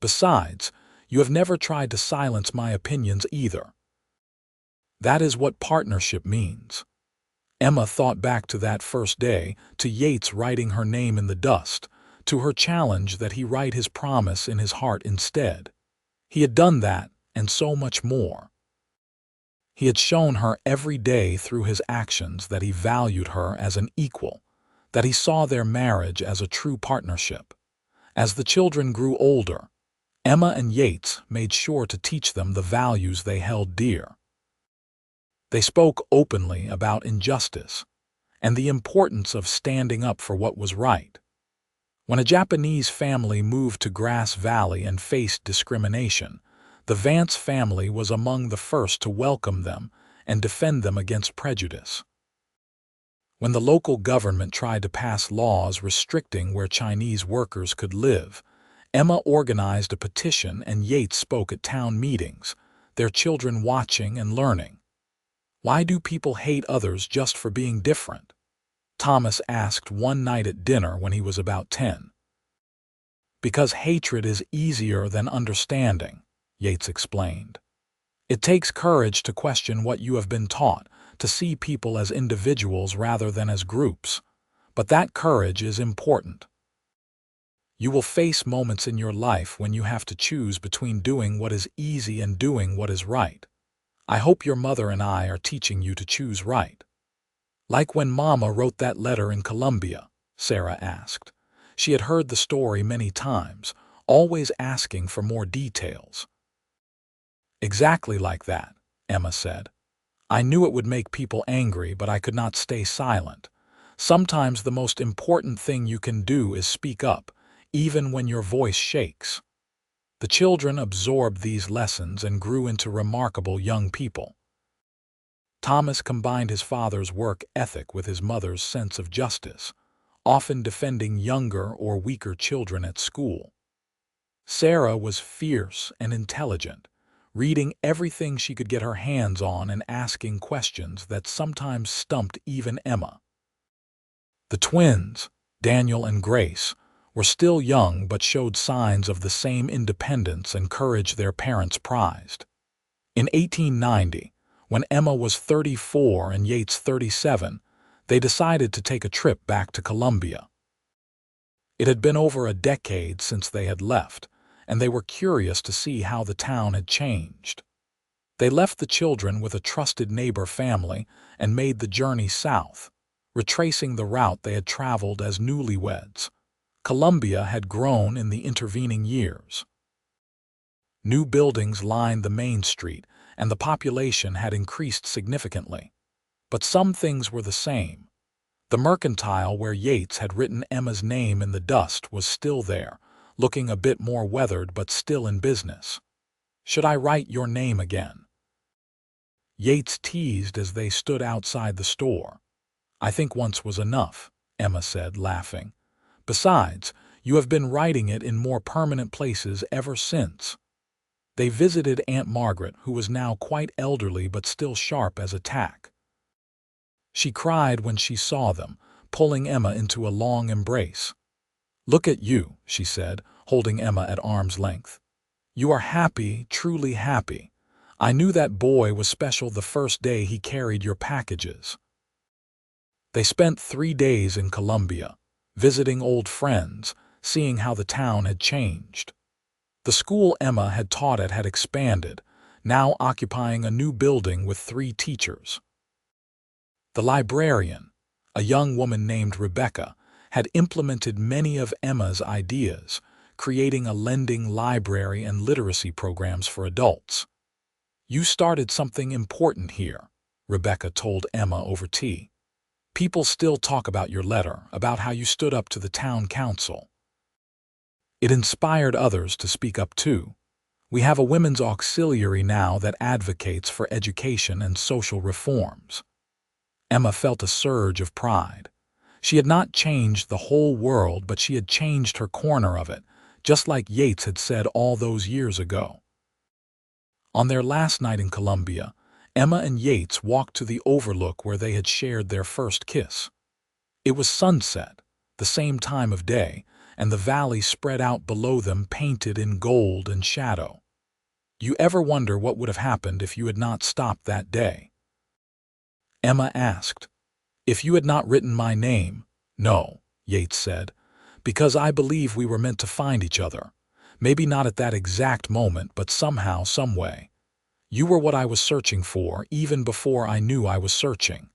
Besides, you have never tried to silence my opinions either. That is what partnership means. Emma thought back to that first day, to Yates writing her name in the dust, to her challenge that he write his promise in his heart instead. He had done that, and so much more. He had shown her every day through his actions that he valued her as an equal, that he saw their marriage as a true partnership. As the children grew older, Emma and Yates made sure to teach them the values they held dear. They spoke openly about injustice and the importance of standing up for what was right. When a Japanese family moved to Grass Valley and faced discrimination, the Vance family was among the first to welcome them and defend them against prejudice. When the local government tried to pass laws restricting where Chinese workers could live, Emma organized a petition and Yates spoke at town meetings, their children watching and learning. Why do people hate others just for being different? Thomas asked one night at dinner when he was about 10. Because hatred is easier than understanding, Yates explained. It takes courage to question what you have been taught, to see people as individuals rather than as groups. But that courage is important. You will face moments in your life when you have to choose between doing what is easy and doing what is right. I hope your mother and I are teaching you to choose right. Like when Mama wrote that letter in Colombia, Sarah asked. She had heard the story many times, always asking for more details. Exactly like that, Emma said. I knew it would make people angry, but I could not stay silent. Sometimes the most important thing you can do is speak up, even when your voice shakes. The children absorbed these lessons and grew into remarkable young people. Thomas combined his father's work ethic with his mother's sense of justice, often defending younger or weaker children at school. Sarah was fierce and intelligent, reading everything she could get her hands on and asking questions that sometimes stumped even Emma. The twins, Daniel and Grace, were still young but showed signs of the same independence and courage their parents prized. In 1890, when Emma was 34 and Yates 37, they decided to take a trip back to Colombia. It had been over a decade since they had left, and they were curious to see how the town had changed. They left the children with a trusted neighbor family and made the journey south, retracing the route they had traveled as newlyweds. Colombia had grown in the intervening years. New buildings lined the main street, and the population had increased significantly. But some things were the same. The mercantile where Yates had written Emma's name in the dust was still there, looking a bit more weathered but still in business. Should I write your name again? Yates teased as they stood outside the store. I think once was enough, Emma said, laughing. Besides, you have been writing it in more permanent places ever since. They visited Aunt Margaret, who was now quite elderly but still sharp as a tack. She cried when she saw them, pulling Emma into a long embrace. Look at you, she said, holding Emma at arm's length. You are happy, truly happy. I knew that boy was special the first day he carried your packages. They spent 3 days in Colombia, visiting old friends, seeing how the town had changed. The school Emma had taught at had expanded, now occupying a new building with 3 teachers. The librarian, a young woman named Rebecca, had implemented many of Emma's ideas, creating a lending library and literacy programs for adults. You started something important here, Rebecca told Emma over tea. People still talk about your letter, about how you stood up to the town council. It inspired others to speak up too. We have a women's auxiliary now that advocates for education and social reforms. Emma felt a surge of pride. She had not changed the whole world, but she had changed her corner of it, just like Yates had said all those years ago. On their last night in Colombia, Emma and Yates walked to the overlook where they had shared their first kiss. It was sunset, the same time of day, and the valley spread out below them painted in gold and shadow. You ever wonder what would have happened if you had not stopped that day? Emma asked. If you had not written my name, no, Yates said, because I believe we were meant to find each other. Maybe not at that exact moment, but somehow, some way. You were what I was searching for, even before I knew I was searching.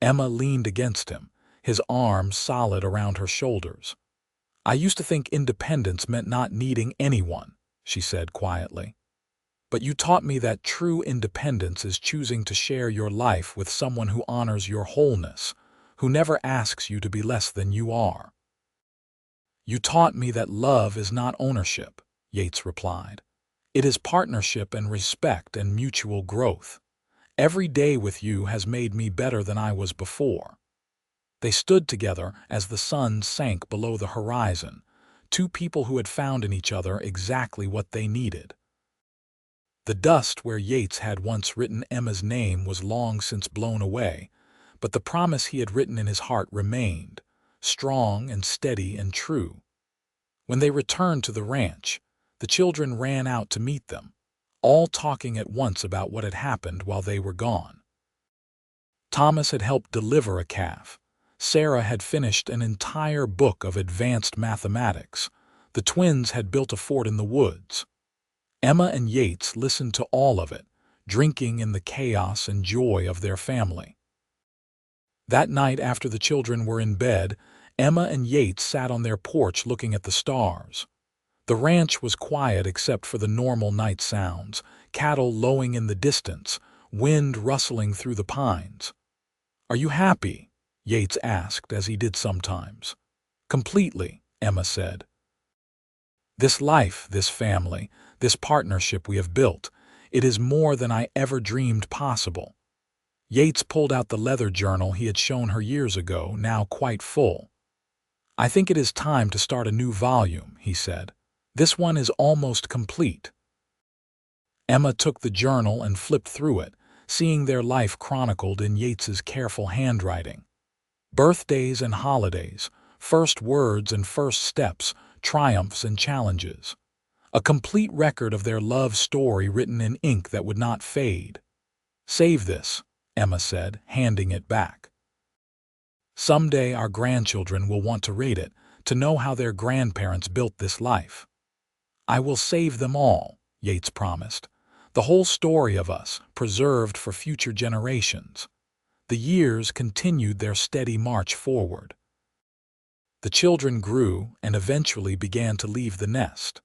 Emma leaned against him, his arms solid around her shoulders. I used to think independence meant not needing anyone, she said quietly. But you taught me that true independence is choosing to share your life with someone who honors your wholeness, who never asks you to be less than you are. You taught me that love is not ownership, Yates replied. It is partnership and respect and mutual growth. Every day with you has made me better than I was before. They stood together as the sun sank below the horizon, two people who had found in each other exactly what they needed. The dust where Yates had once written Emma's name was long since blown away, but the promise he had written in his heart remained, strong and steady and true. When they returned to the ranch, the children ran out to meet them, all talking at once about what had happened while they were gone. Thomas had helped deliver a calf. Sarah had finished an entire book of advanced mathematics. The twins had built a fort in the woods. Emma and Yates listened to all of it, drinking in the chaos and joy of their family. That night after the children were in bed, Emma and Yates sat on their porch looking at the stars. The ranch was quiet except for the normal night sounds, cattle lowing in the distance, wind rustling through the pines. "Are you happy?" Yates asked, as he did sometimes. "Completely," Emma said. "This life, this family, this partnership we have built, it is more than I ever dreamed possible." Yates pulled out the leather journal he had shown her years ago, now quite full. "I think it is time to start a new volume," he said. "This one is almost complete." Emma took the journal and flipped through it, seeing their life chronicled in Yates's careful handwriting. Birthdays and holidays, first words and first steps, triumphs and challenges. A complete record of their love story written in ink that would not fade. "Save this," Emma said, handing it back. "Someday our grandchildren will want to read it, to know how their grandparents built this life." "I will save them all," Yates promised. "The whole story of us, preserved for future generations." The years continued their steady march forward. The children grew and eventually began to leave the nest.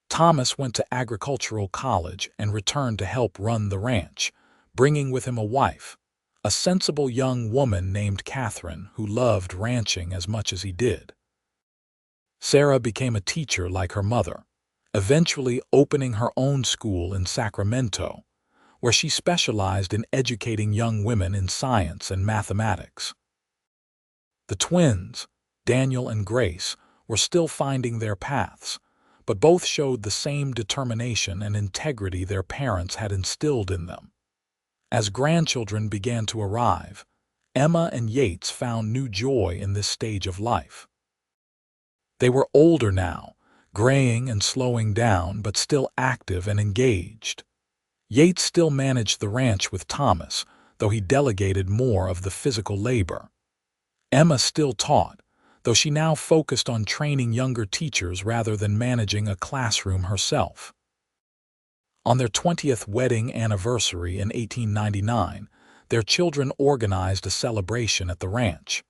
Thomas went to agricultural college and returned to help run the ranch, bringing with him a wife, a sensible young woman named Catherine who loved ranching as much as he did. Sarah became a teacher like her mother, eventually opening her own school in Sacramento, where she specialized in educating young women in science and mathematics. The twins, Daniel and Grace, were still finding their paths, but both showed the same determination and integrity their parents had instilled in them. As grandchildren began to arrive, Emma and Yates found new joy in this stage of life. They were older now, graying and slowing down, but still active and engaged. Yates still managed the ranch with Thomas, though he delegated more of the physical labor. Emma still taught, though she now focused on training younger teachers rather than managing a classroom herself. On their 20th wedding anniversary in 1899, their children organized a celebration at the ranch.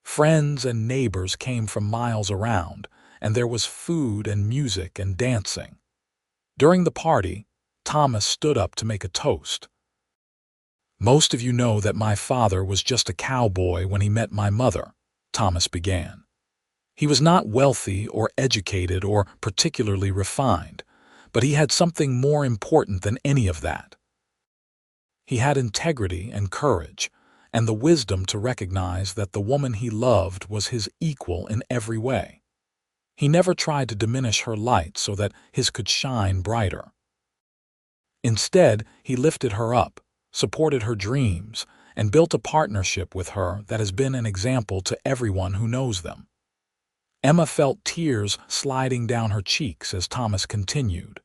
Friends and neighbors came from miles around, and there was food and music and dancing. During the party, Thomas stood up to make a toast. "Most of you know that my father was just a cowboy when he met my mother," Thomas began. "He was not wealthy or educated or particularly refined, but he had something more important than any of that. He had integrity and courage, and the wisdom to recognize that the woman he loved was his equal in every way. He never tried to diminish her light so that his could shine brighter. Instead, he lifted her up, supported her dreams, and built a partnership with her that has been an example to everyone who knows them. Emma felt tears sliding down her cheeks as Thomas continued.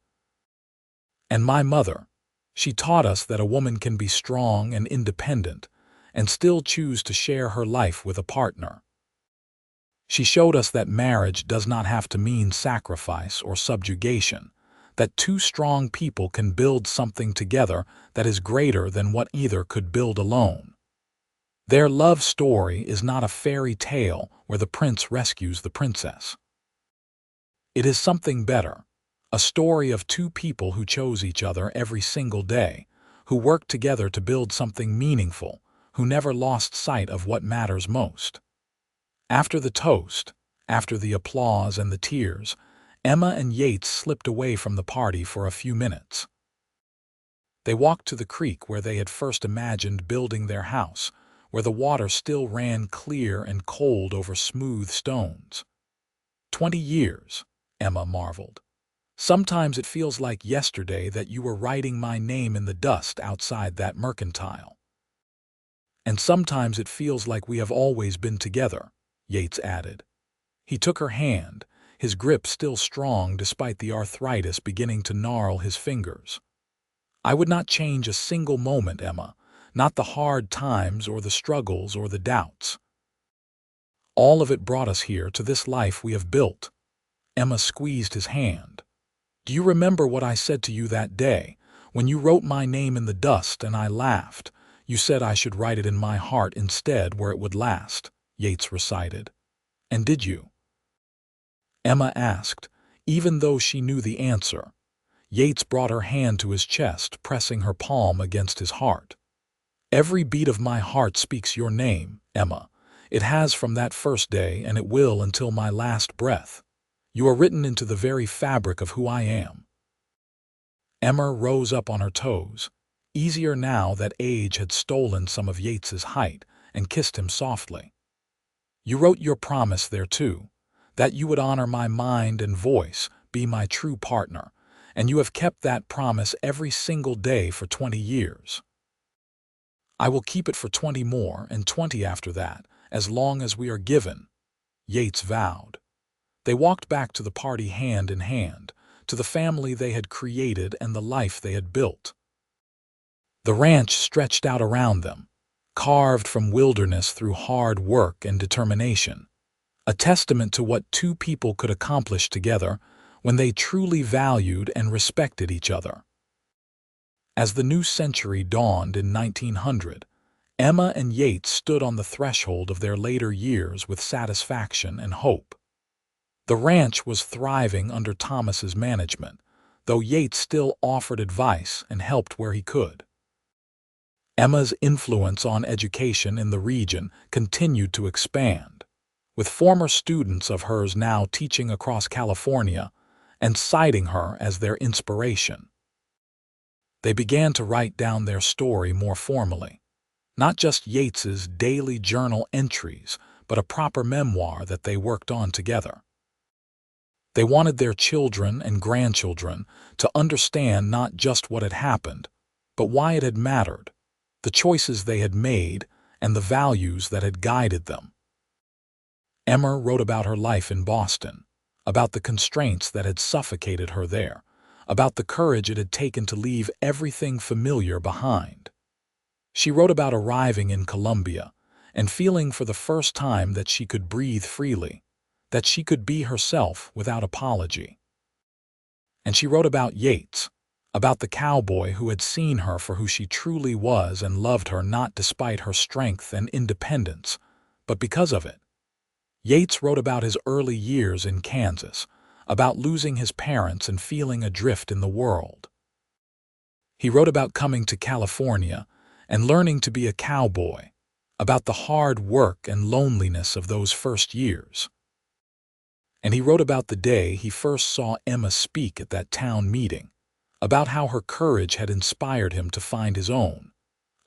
And my mother, she taught us that a woman can be strong and independent and still choose to share her life with a partner. She showed us that marriage does not have to mean sacrifice or subjugation, that two strong people can build something together that is greater than what either could build alone. Their love story is not a fairy tale where the prince rescues the princess. It is something better, a story of two people who chose each other every single day, who worked together to build something meaningful, who never lost sight of what matters most. After the toast, after the applause and the tears, Emma and Yates slipped away from the party for a few minutes. They walked to the creek where they had first imagined building their house, where the water still ran clear and cold over smooth stones. 20 years, Emma marveled. Sometimes it feels like yesterday that you were writing my name in the dust outside that mercantile. And sometimes it feels like we have always been together, Yates added. He took her hand, his grip still strong despite the arthritis beginning to gnarl his fingers. I would not change a single moment, Emma, not the hard times or the struggles or the doubts. All of it brought us here to this life we have built. Emma squeezed his hand. Do you remember what I said to you that day, when you wrote my name in the dust and I laughed? You said I should write it in my heart instead where it would last, Yates recited. And did you? Emma asked, even though she knew the answer. Yates brought her hand to his chest, pressing her palm against his heart. Every beat of my heart speaks your name, Emma. It has from that first day, and it will until my last breath. You are written into the very fabric of who I am. Emma rose up on her toes, easier now that age had stolen some of Yates's height, and kissed him softly. You wrote your promise there too, that you would honor my mind and voice, be my true partner, and you have kept that promise every single day for 20 years. I will keep it for 20 more and 20 after that, as long as we are given, Yates vowed. They walked back to the party hand in hand, to the family they had created and the life they had built. The ranch stretched out around them, carved from wilderness through hard work and determination, a testament to what two people could accomplish together when they truly valued and respected each other. As the new century dawned in 1900, Emma and Yates stood on the threshold of their later years with satisfaction and hope. The ranch was thriving under Thomas's management, though Yates still offered advice and helped where he could. Emma's influence on education in the region continued to expand, with former students of hers now teaching across California and citing her as their inspiration. They began to write down their story more formally, not just Yates's daily journal entries, but a proper memoir that they worked on together. They wanted their children and grandchildren to understand not just what had happened, but why it had mattered, the choices they had made, and the values that had guided them. Emma wrote about her life in Boston, about the constraints that had suffocated her there, about the courage it had taken to leave everything familiar behind. She wrote about arriving in Colombia and feeling for the first time that she could breathe freely, that she could be herself without apology. And she wrote about Yates, about the cowboy who had seen her for who she truly was and loved her not despite her strength and independence, but because of it. Yates wrote about his early years in Kansas, about losing his parents and feeling adrift in the world. He wrote about coming to California and learning to be a cowboy, about the hard work and loneliness of those first years. And he wrote about the day he first saw Emma speak at that town meeting, about how her courage had inspired him to find his own,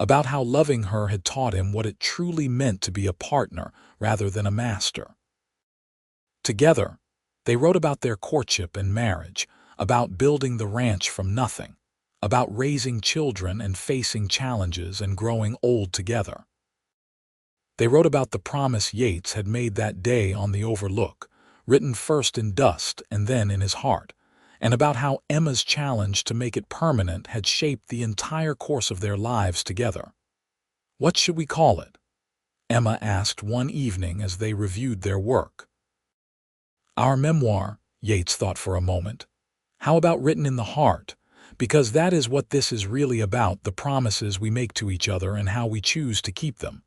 about how loving her had taught him what it truly meant to be a partner rather than a master. Together, they wrote about their courtship and marriage, about building the ranch from nothing, about raising children and facing challenges and growing old together. They wrote about the promise Yates had made that day on the Overlook, written first in dust and then in his heart, and about how Emma's challenge to make it permanent had shaped the entire course of their lives together. "What should we call it?" Emma asked one evening as they reviewed their work. "Our memoir," Yates thought for a moment. "How about written in the heart? Because that is what this is really about, the promises we make to each other and how we choose to keep them."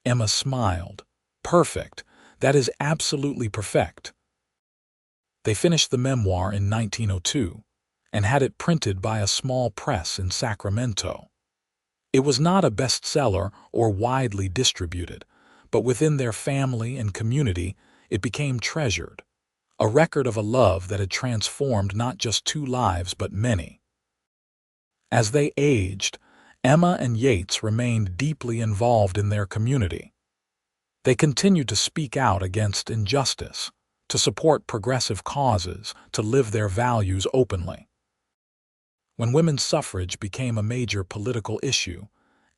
Emma smiled. "Perfect. That is absolutely perfect." They finished the memoir in 1902 and had it printed by a small press in Sacramento. It was not a bestseller or widely distributed, but within their family and community it became treasured, a record of a love that had transformed not just two lives but many. As they aged, Emma and Yates remained deeply involved in their community. They continued to speak out against injustice, to support progressive causes, to live their values openly. When women's suffrage became a major political issue,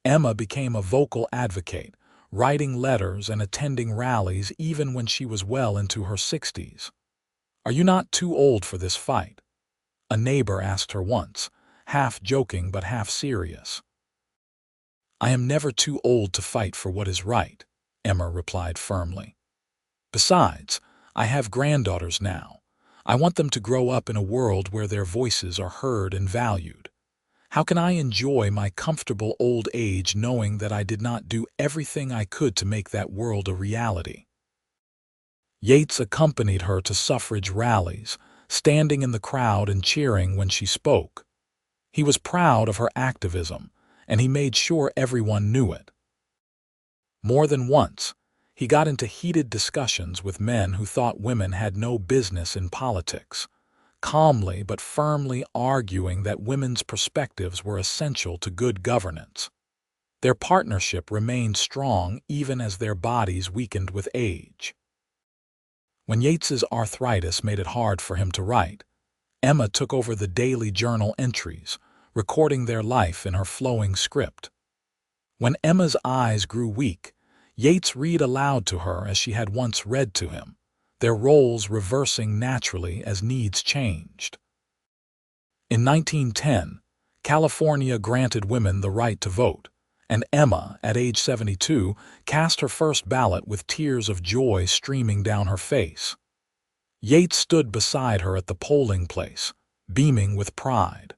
Emma became a vocal advocate, writing letters and attending rallies even when she was well into her 60s. "Are you not too old for this fight?" a neighbor asked her once, half joking but half serious. "I am never too old to fight for what is right," Emma replied firmly. "Besides, I have granddaughters now. I want them to grow up in a world where their voices are heard and valued. How can I enjoy my comfortable old age knowing that I did not do everything I could to make that world a reality?" Yates accompanied her to suffrage rallies, standing in the crowd and cheering when she spoke. He was proud of her activism, and he made sure everyone knew it. More than once, he got into heated discussions with men who thought women had no business in politics, calmly but firmly arguing that women's perspectives were essential to good governance. Their partnership remained strong even as their bodies weakened with age. When Yates's arthritis made it hard for him to write, Emma took over the daily journal entries, recording their life in her flowing script. When Emma's eyes grew weak, Yates read aloud to her as she had once read to him, their roles reversing naturally as needs changed. In 1910, California granted women the right to vote, and Emma, at age 72, cast her first ballot with tears of joy streaming down her face. Yates stood beside her at the polling place, beaming with pride.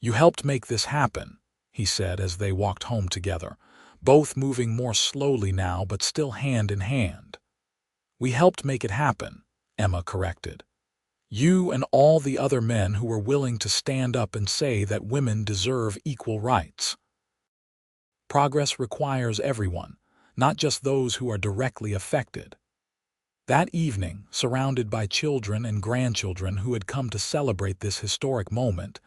"You helped make this happen," he said as they walked home together, both moving more slowly now but still hand in hand. "We helped make it happen," Emma corrected. "You and all the other men who were willing to stand up and say that women deserve equal rights." Progress requires everyone, not just those who are directly affected. That evening, surrounded by children and grandchildren who had come to celebrate this historic moment,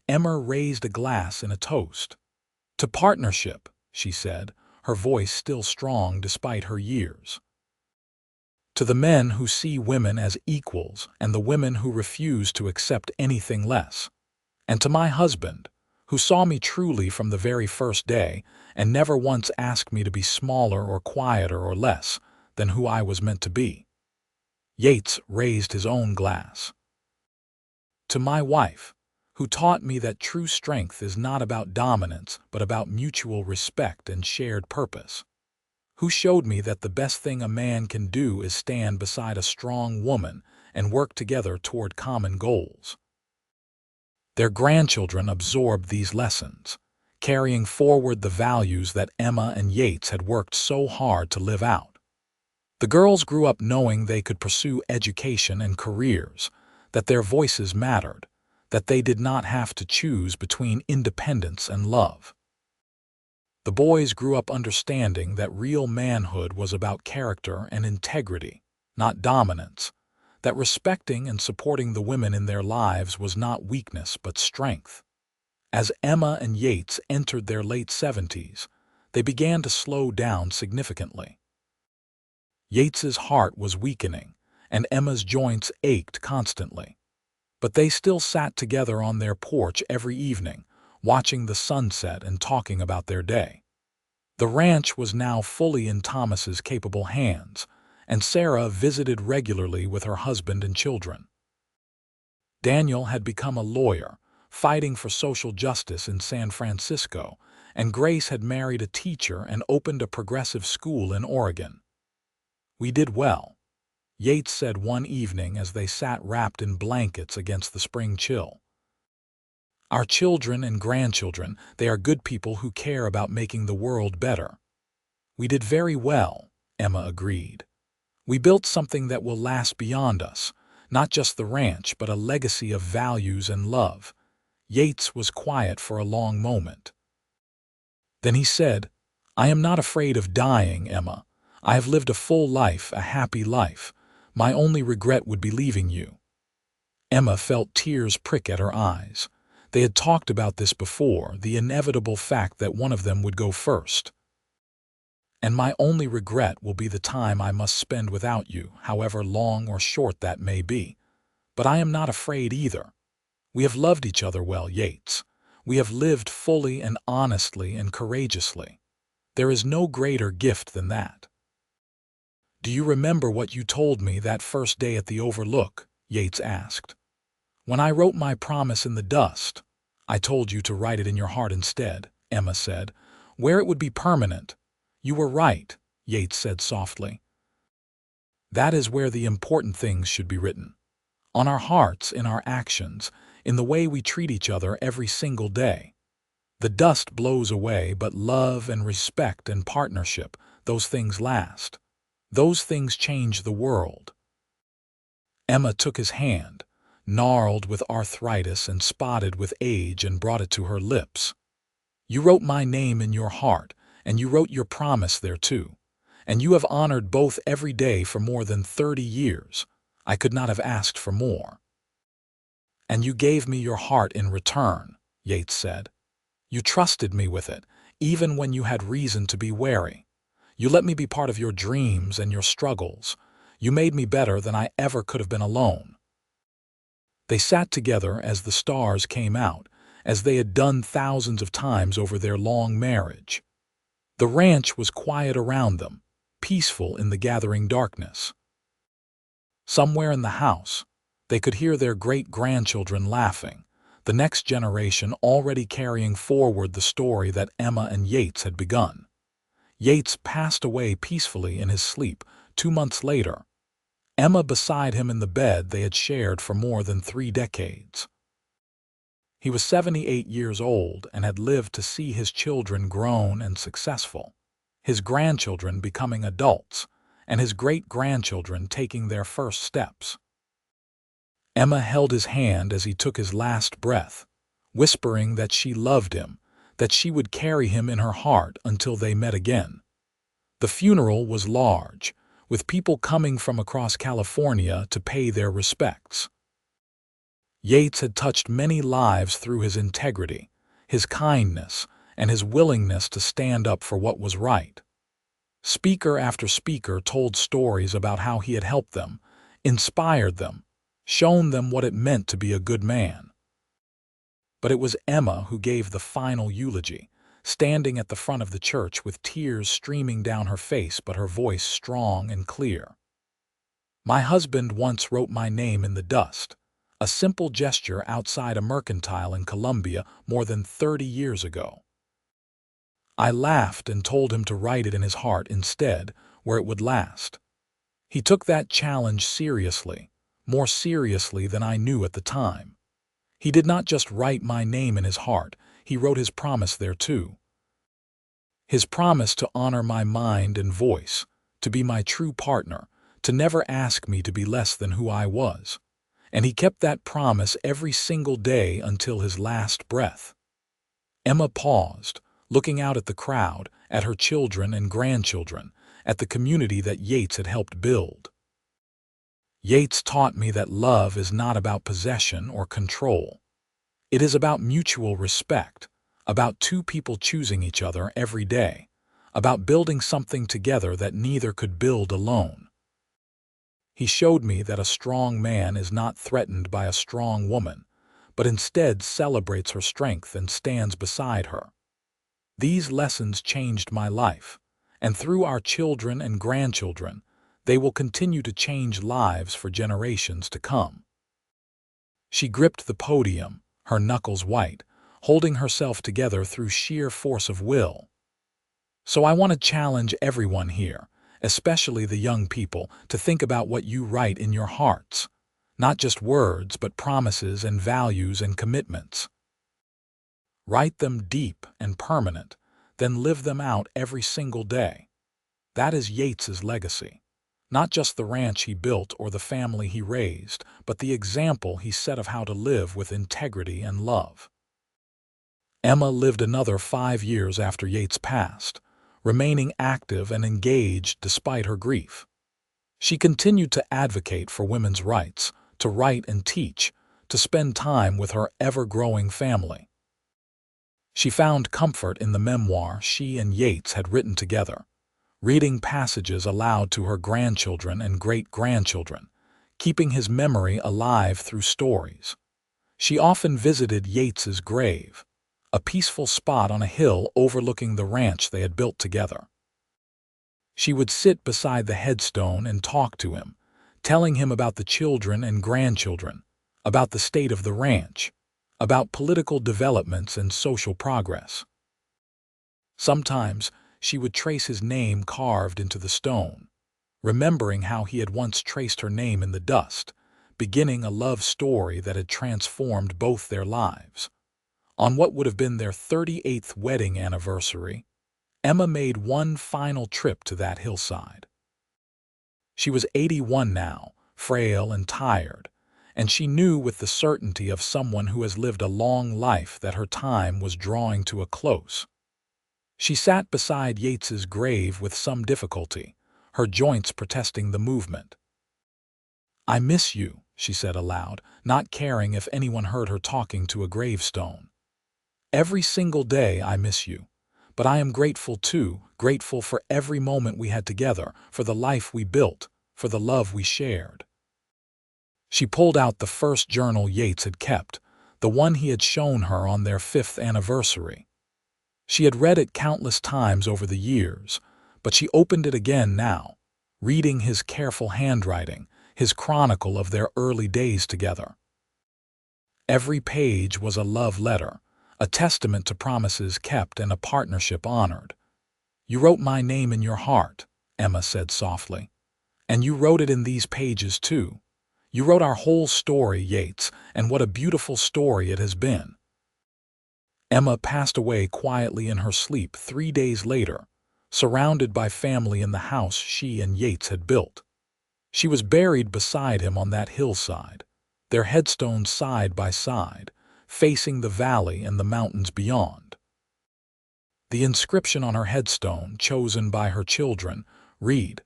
Emma raised a glass in a toast. "To partnership," she said, her voice still strong despite her years. "To the men who see women as equals and the women who refuse to accept anything less. And to my husband, who saw me truly from the very first day and never once asked me to be smaller or quieter or less than who I was meant to be." Yates raised his own glass. "To my wife, who taught me that true strength is not about dominance but about mutual respect and shared purpose. Who showed me that the best thing a man can do is stand beside a strong woman and work together toward common goals." Their grandchildren absorbed these lessons, carrying forward the values that Emma and Yates had worked so hard to live out. The girls grew up knowing they could pursue education and careers, that their voices mattered, that they did not have to choose between independence and love. The boys grew up understanding that real manhood was about character and integrity, not dominance, that respecting and supporting the women in their lives was not weakness but strength. As Emma and Yates entered their late 70s, they began to slow down significantly. Yates's heart was weakening, and Emma's joints ached constantly. but they still sat together on their porch every evening, watching the sunset and talking about their day. The ranch was now fully in Thomas's capable hands, and Sarah visited regularly with her husband and children. Daniel had become a lawyer, fighting for social justice in San Francisco, and Grace had married a teacher and opened a progressive school in Oregon. "We did well," Yates said one evening as they sat wrapped in blankets against the spring chill. "Our children and grandchildren, they are good people who care about making the world better." "We did very well," Emma agreed. "We built something that will last beyond us, not just the ranch, but a legacy of values and love." Yates was quiet for a long moment. Then he said, "I am not afraid of dying, Emma. I have lived a full life, a happy life. My only regret would be leaving you." Emma felt tears prick at her eyes. They had talked about this before, the inevitable fact that one of them would go first. "And my only regret will be the time I must spend without you, however long or short that may be. But I am not afraid either. We have loved each other well, Yates. We have lived fully and honestly and courageously. There is no greater gift than that." "Do you remember what you told me that first day at the Overlook?" Yates asked. "When I wrote my promise in the dust." "I told you to write it in your heart instead," Emma said, "where it would be permanent." "You were right," Yates said softly. "That is where the important things should be written. On our hearts, in our actions, in the way we treat each other every single day. The dust blows away, but love and respect and partnership, those things last. Those things change the world." Emma took his hand, gnarled with arthritis and spotted with age, and brought it to her lips. "You wrote my name in your heart, and you wrote your promise there too. And you have honored both every day for more than 30 years. I could not have asked for more." "And you gave me your heart in return," Yates said. "You trusted me with it, even when you had reason to be wary. You let me be part of your dreams and your struggles. You made me better than I ever could have been alone." They sat together as the stars came out, as they had done thousands of times over their long marriage. The ranch was quiet around them, peaceful in the gathering darkness. Somewhere in the house, they could hear their great-grandchildren laughing, the next generation already carrying forward the story that Emma and Yates had begun. Yates passed away peacefully in his sleep 2 months later, Emma beside him in the bed they had shared for more than 3 decades. He was 78 years old and had lived to see his children grown and successful, his grandchildren becoming adults, and his great-grandchildren taking their first steps. Emma held his hand as he took his last breath, whispering that she loved him, that she would carry him in her heart until they met again. The funeral was large, with people coming from across California to pay their respects. Yates had touched many lives through his integrity, his kindness, and his willingness to stand up for what was right. Speaker after speaker told stories about how he had helped them, inspired them, shown them what it meant to be a good man. But it was Emma who gave the final eulogy, standing at the front of the church with tears streaming down her face but her voice strong and clear. "My husband once wrote my name in the dust, a simple gesture outside a mercantile in Colombia more than 30 years ago. I laughed and told him to write it in his heart instead, where it would last. He took that challenge seriously, more seriously than I knew at the time. He did not just write my name in his heart, he wrote his promise there too. His promise to honor my mind and voice, to be my true partner, to never ask me to be less than who I was. And he kept that promise every single day until his last breath." Emma paused, looking out at the crowd, at her children and grandchildren, at the community that Yates had helped build. "Yates taught me that love is not about possession or control. It is about mutual respect, about two people choosing each other every day, about building something together that neither could build alone." He showed me that a strong man is not threatened by a strong woman, but instead celebrates her strength and stands beside her. These lessons changed my life, and through our children and grandchildren, they will continue to change lives for generations to come. She gripped the podium, her knuckles white, holding herself together through sheer force of will. So I want to challenge everyone here, especially the young people, to think about what you write in your hearts. Not just words, but promises and values and commitments. Write them deep and permanent, then live them out every single day. That is Yates's legacy. Not just the ranch he built or the family he raised, but the example he set of how to live with integrity and love. Emma lived another 5 years after Yates passed, remaining active and engaged despite her grief. She continued to advocate for women's rights, to write and teach, to spend time with her ever-growing family. She found comfort in the memoir she and Yates had written together, reading passages aloud to her grandchildren and great-grandchildren, keeping his memory alive through stories. She often visited Yates's grave, a peaceful spot on a hill overlooking the ranch they had built together. She would sit beside the headstone and talk to him, telling him about the children and grandchildren, about the state of the ranch, about political developments and social progress. Sometimes she would trace his name carved into the stone, remembering how he had once traced her name in the dust, beginning a love story that had transformed both their lives. On what would have been their 38th wedding anniversary, Emma made one final trip to that hillside. She was 81 now, frail and tired, and she knew with the certainty of someone who has lived a long life that her time was drawing to a close. She sat beside Yates's grave with some difficulty, her joints protesting the movement. "I miss you," she said aloud, not caring if anyone heard her talking to a gravestone. "Every single day I miss you, but I am grateful too, grateful for every moment we had together, for the life we built, for the love we shared." She pulled out the first journal Yates had kept, the one he had shown her on their 5th anniversary. She had read it countless times over the years, but she opened it again now, reading his careful handwriting, his chronicle of their early days together. Every page was a love letter, a testament to promises kept and a partnership honored. "You wrote my name in your heart," Emma said softly. "And you wrote it in these pages too. You wrote our whole story, Yates, and what a beautiful story it has been." Emma passed away quietly in her sleep 3 days later, surrounded by family in the house she and Yates had built. She was buried beside him on that hillside, their headstones side by side, facing the valley and the mountains beyond. The inscription on her headstone, chosen by her children, read,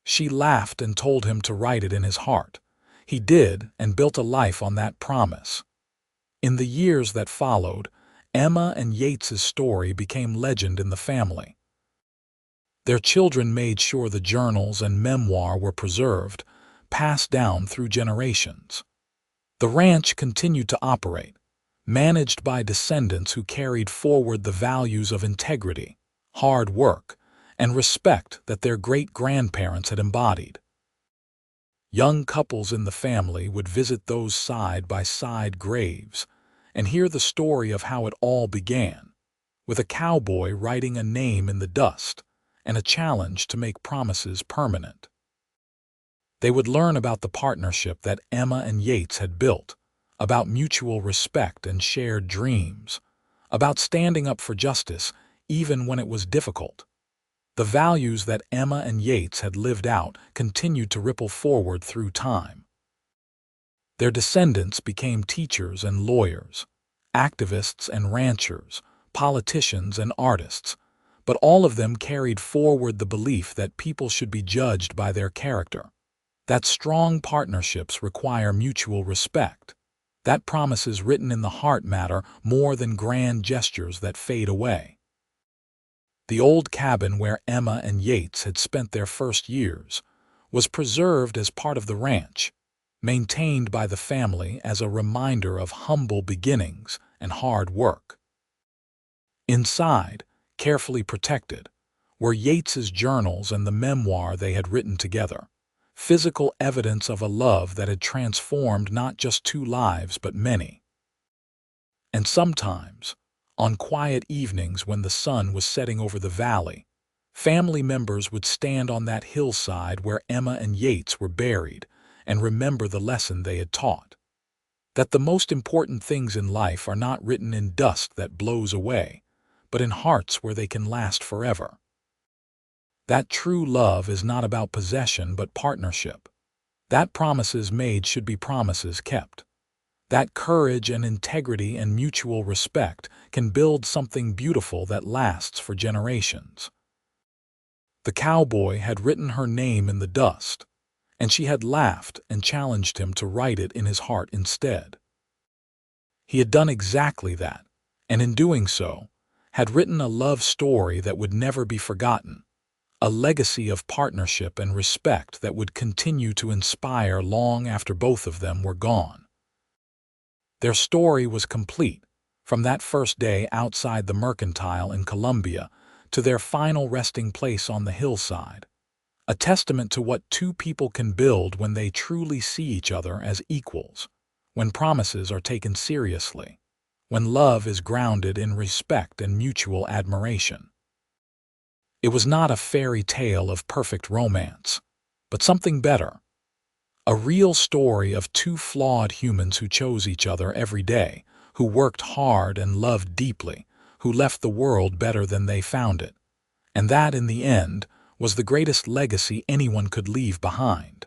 "She laughed and told him to write it in his heart." He did, and built a life on that promise. In the years that followed, Emma and Yates's story became legend in the family. Their children made sure the journals and memoir were preserved, passed down through generations. The ranch continued to operate, managed by descendants who carried forward the values of integrity, hard work, and respect that their great-grandparents had embodied. Young couples in the family would visit those side-by-side graves and hear the story of how it all began, with a cowboy writing a name in the dust and a challenge to make promises permanent. They would learn about the partnership that Emma and Yates had built, about mutual respect and shared dreams, about standing up for justice even when it was difficult. The values that Emma and Yates had lived out continued to ripple forward through time. Their descendants became teachers and lawyers, activists and ranchers, politicians and artists, but all of them carried forward the belief that people should be judged by their character, that strong partnerships require mutual respect, that promises written in the heart matter more than grand gestures that fade away. The old cabin where Emma and Yates had spent their first years was preserved as part of the ranch, maintained by the family as a reminder of humble beginnings and hard work. Inside, carefully protected, were Yates's journals and the memoir they had written together, physical evidence of a love that had transformed not just two lives but many. And sometimes, on quiet evenings when the sun was setting over the valley, family members would stand on that hillside where Emma and Yates were buried and remember the lesson they had taught. That the most important things in life are not written in dust that blows away, but in hearts where they can last forever. That true love is not about possession but partnership. That promises made should be promises kept. That courage and integrity and mutual respect can build something beautiful that lasts for generations. The cowboy had written her name in the dust, and she had laughed and challenged him to write it in his heart instead. He had done exactly that, and in doing so, had written a love story that would never be forgotten, a legacy of partnership and respect that would continue to inspire long after both of them were gone. Their story was complete, from that first day outside the mercantile in Columbia to their final resting place on the hillside, a testament to what two people can build when they truly see each other as equals, when promises are taken seriously, when love is grounded in respect and mutual admiration. It was not a fairy tale of perfect romance, but something better. A real story of two flawed humans who chose each other every day, who worked hard and loved deeply, who left the world better than they found it. And that, in the end, was the greatest legacy anyone could leave behind.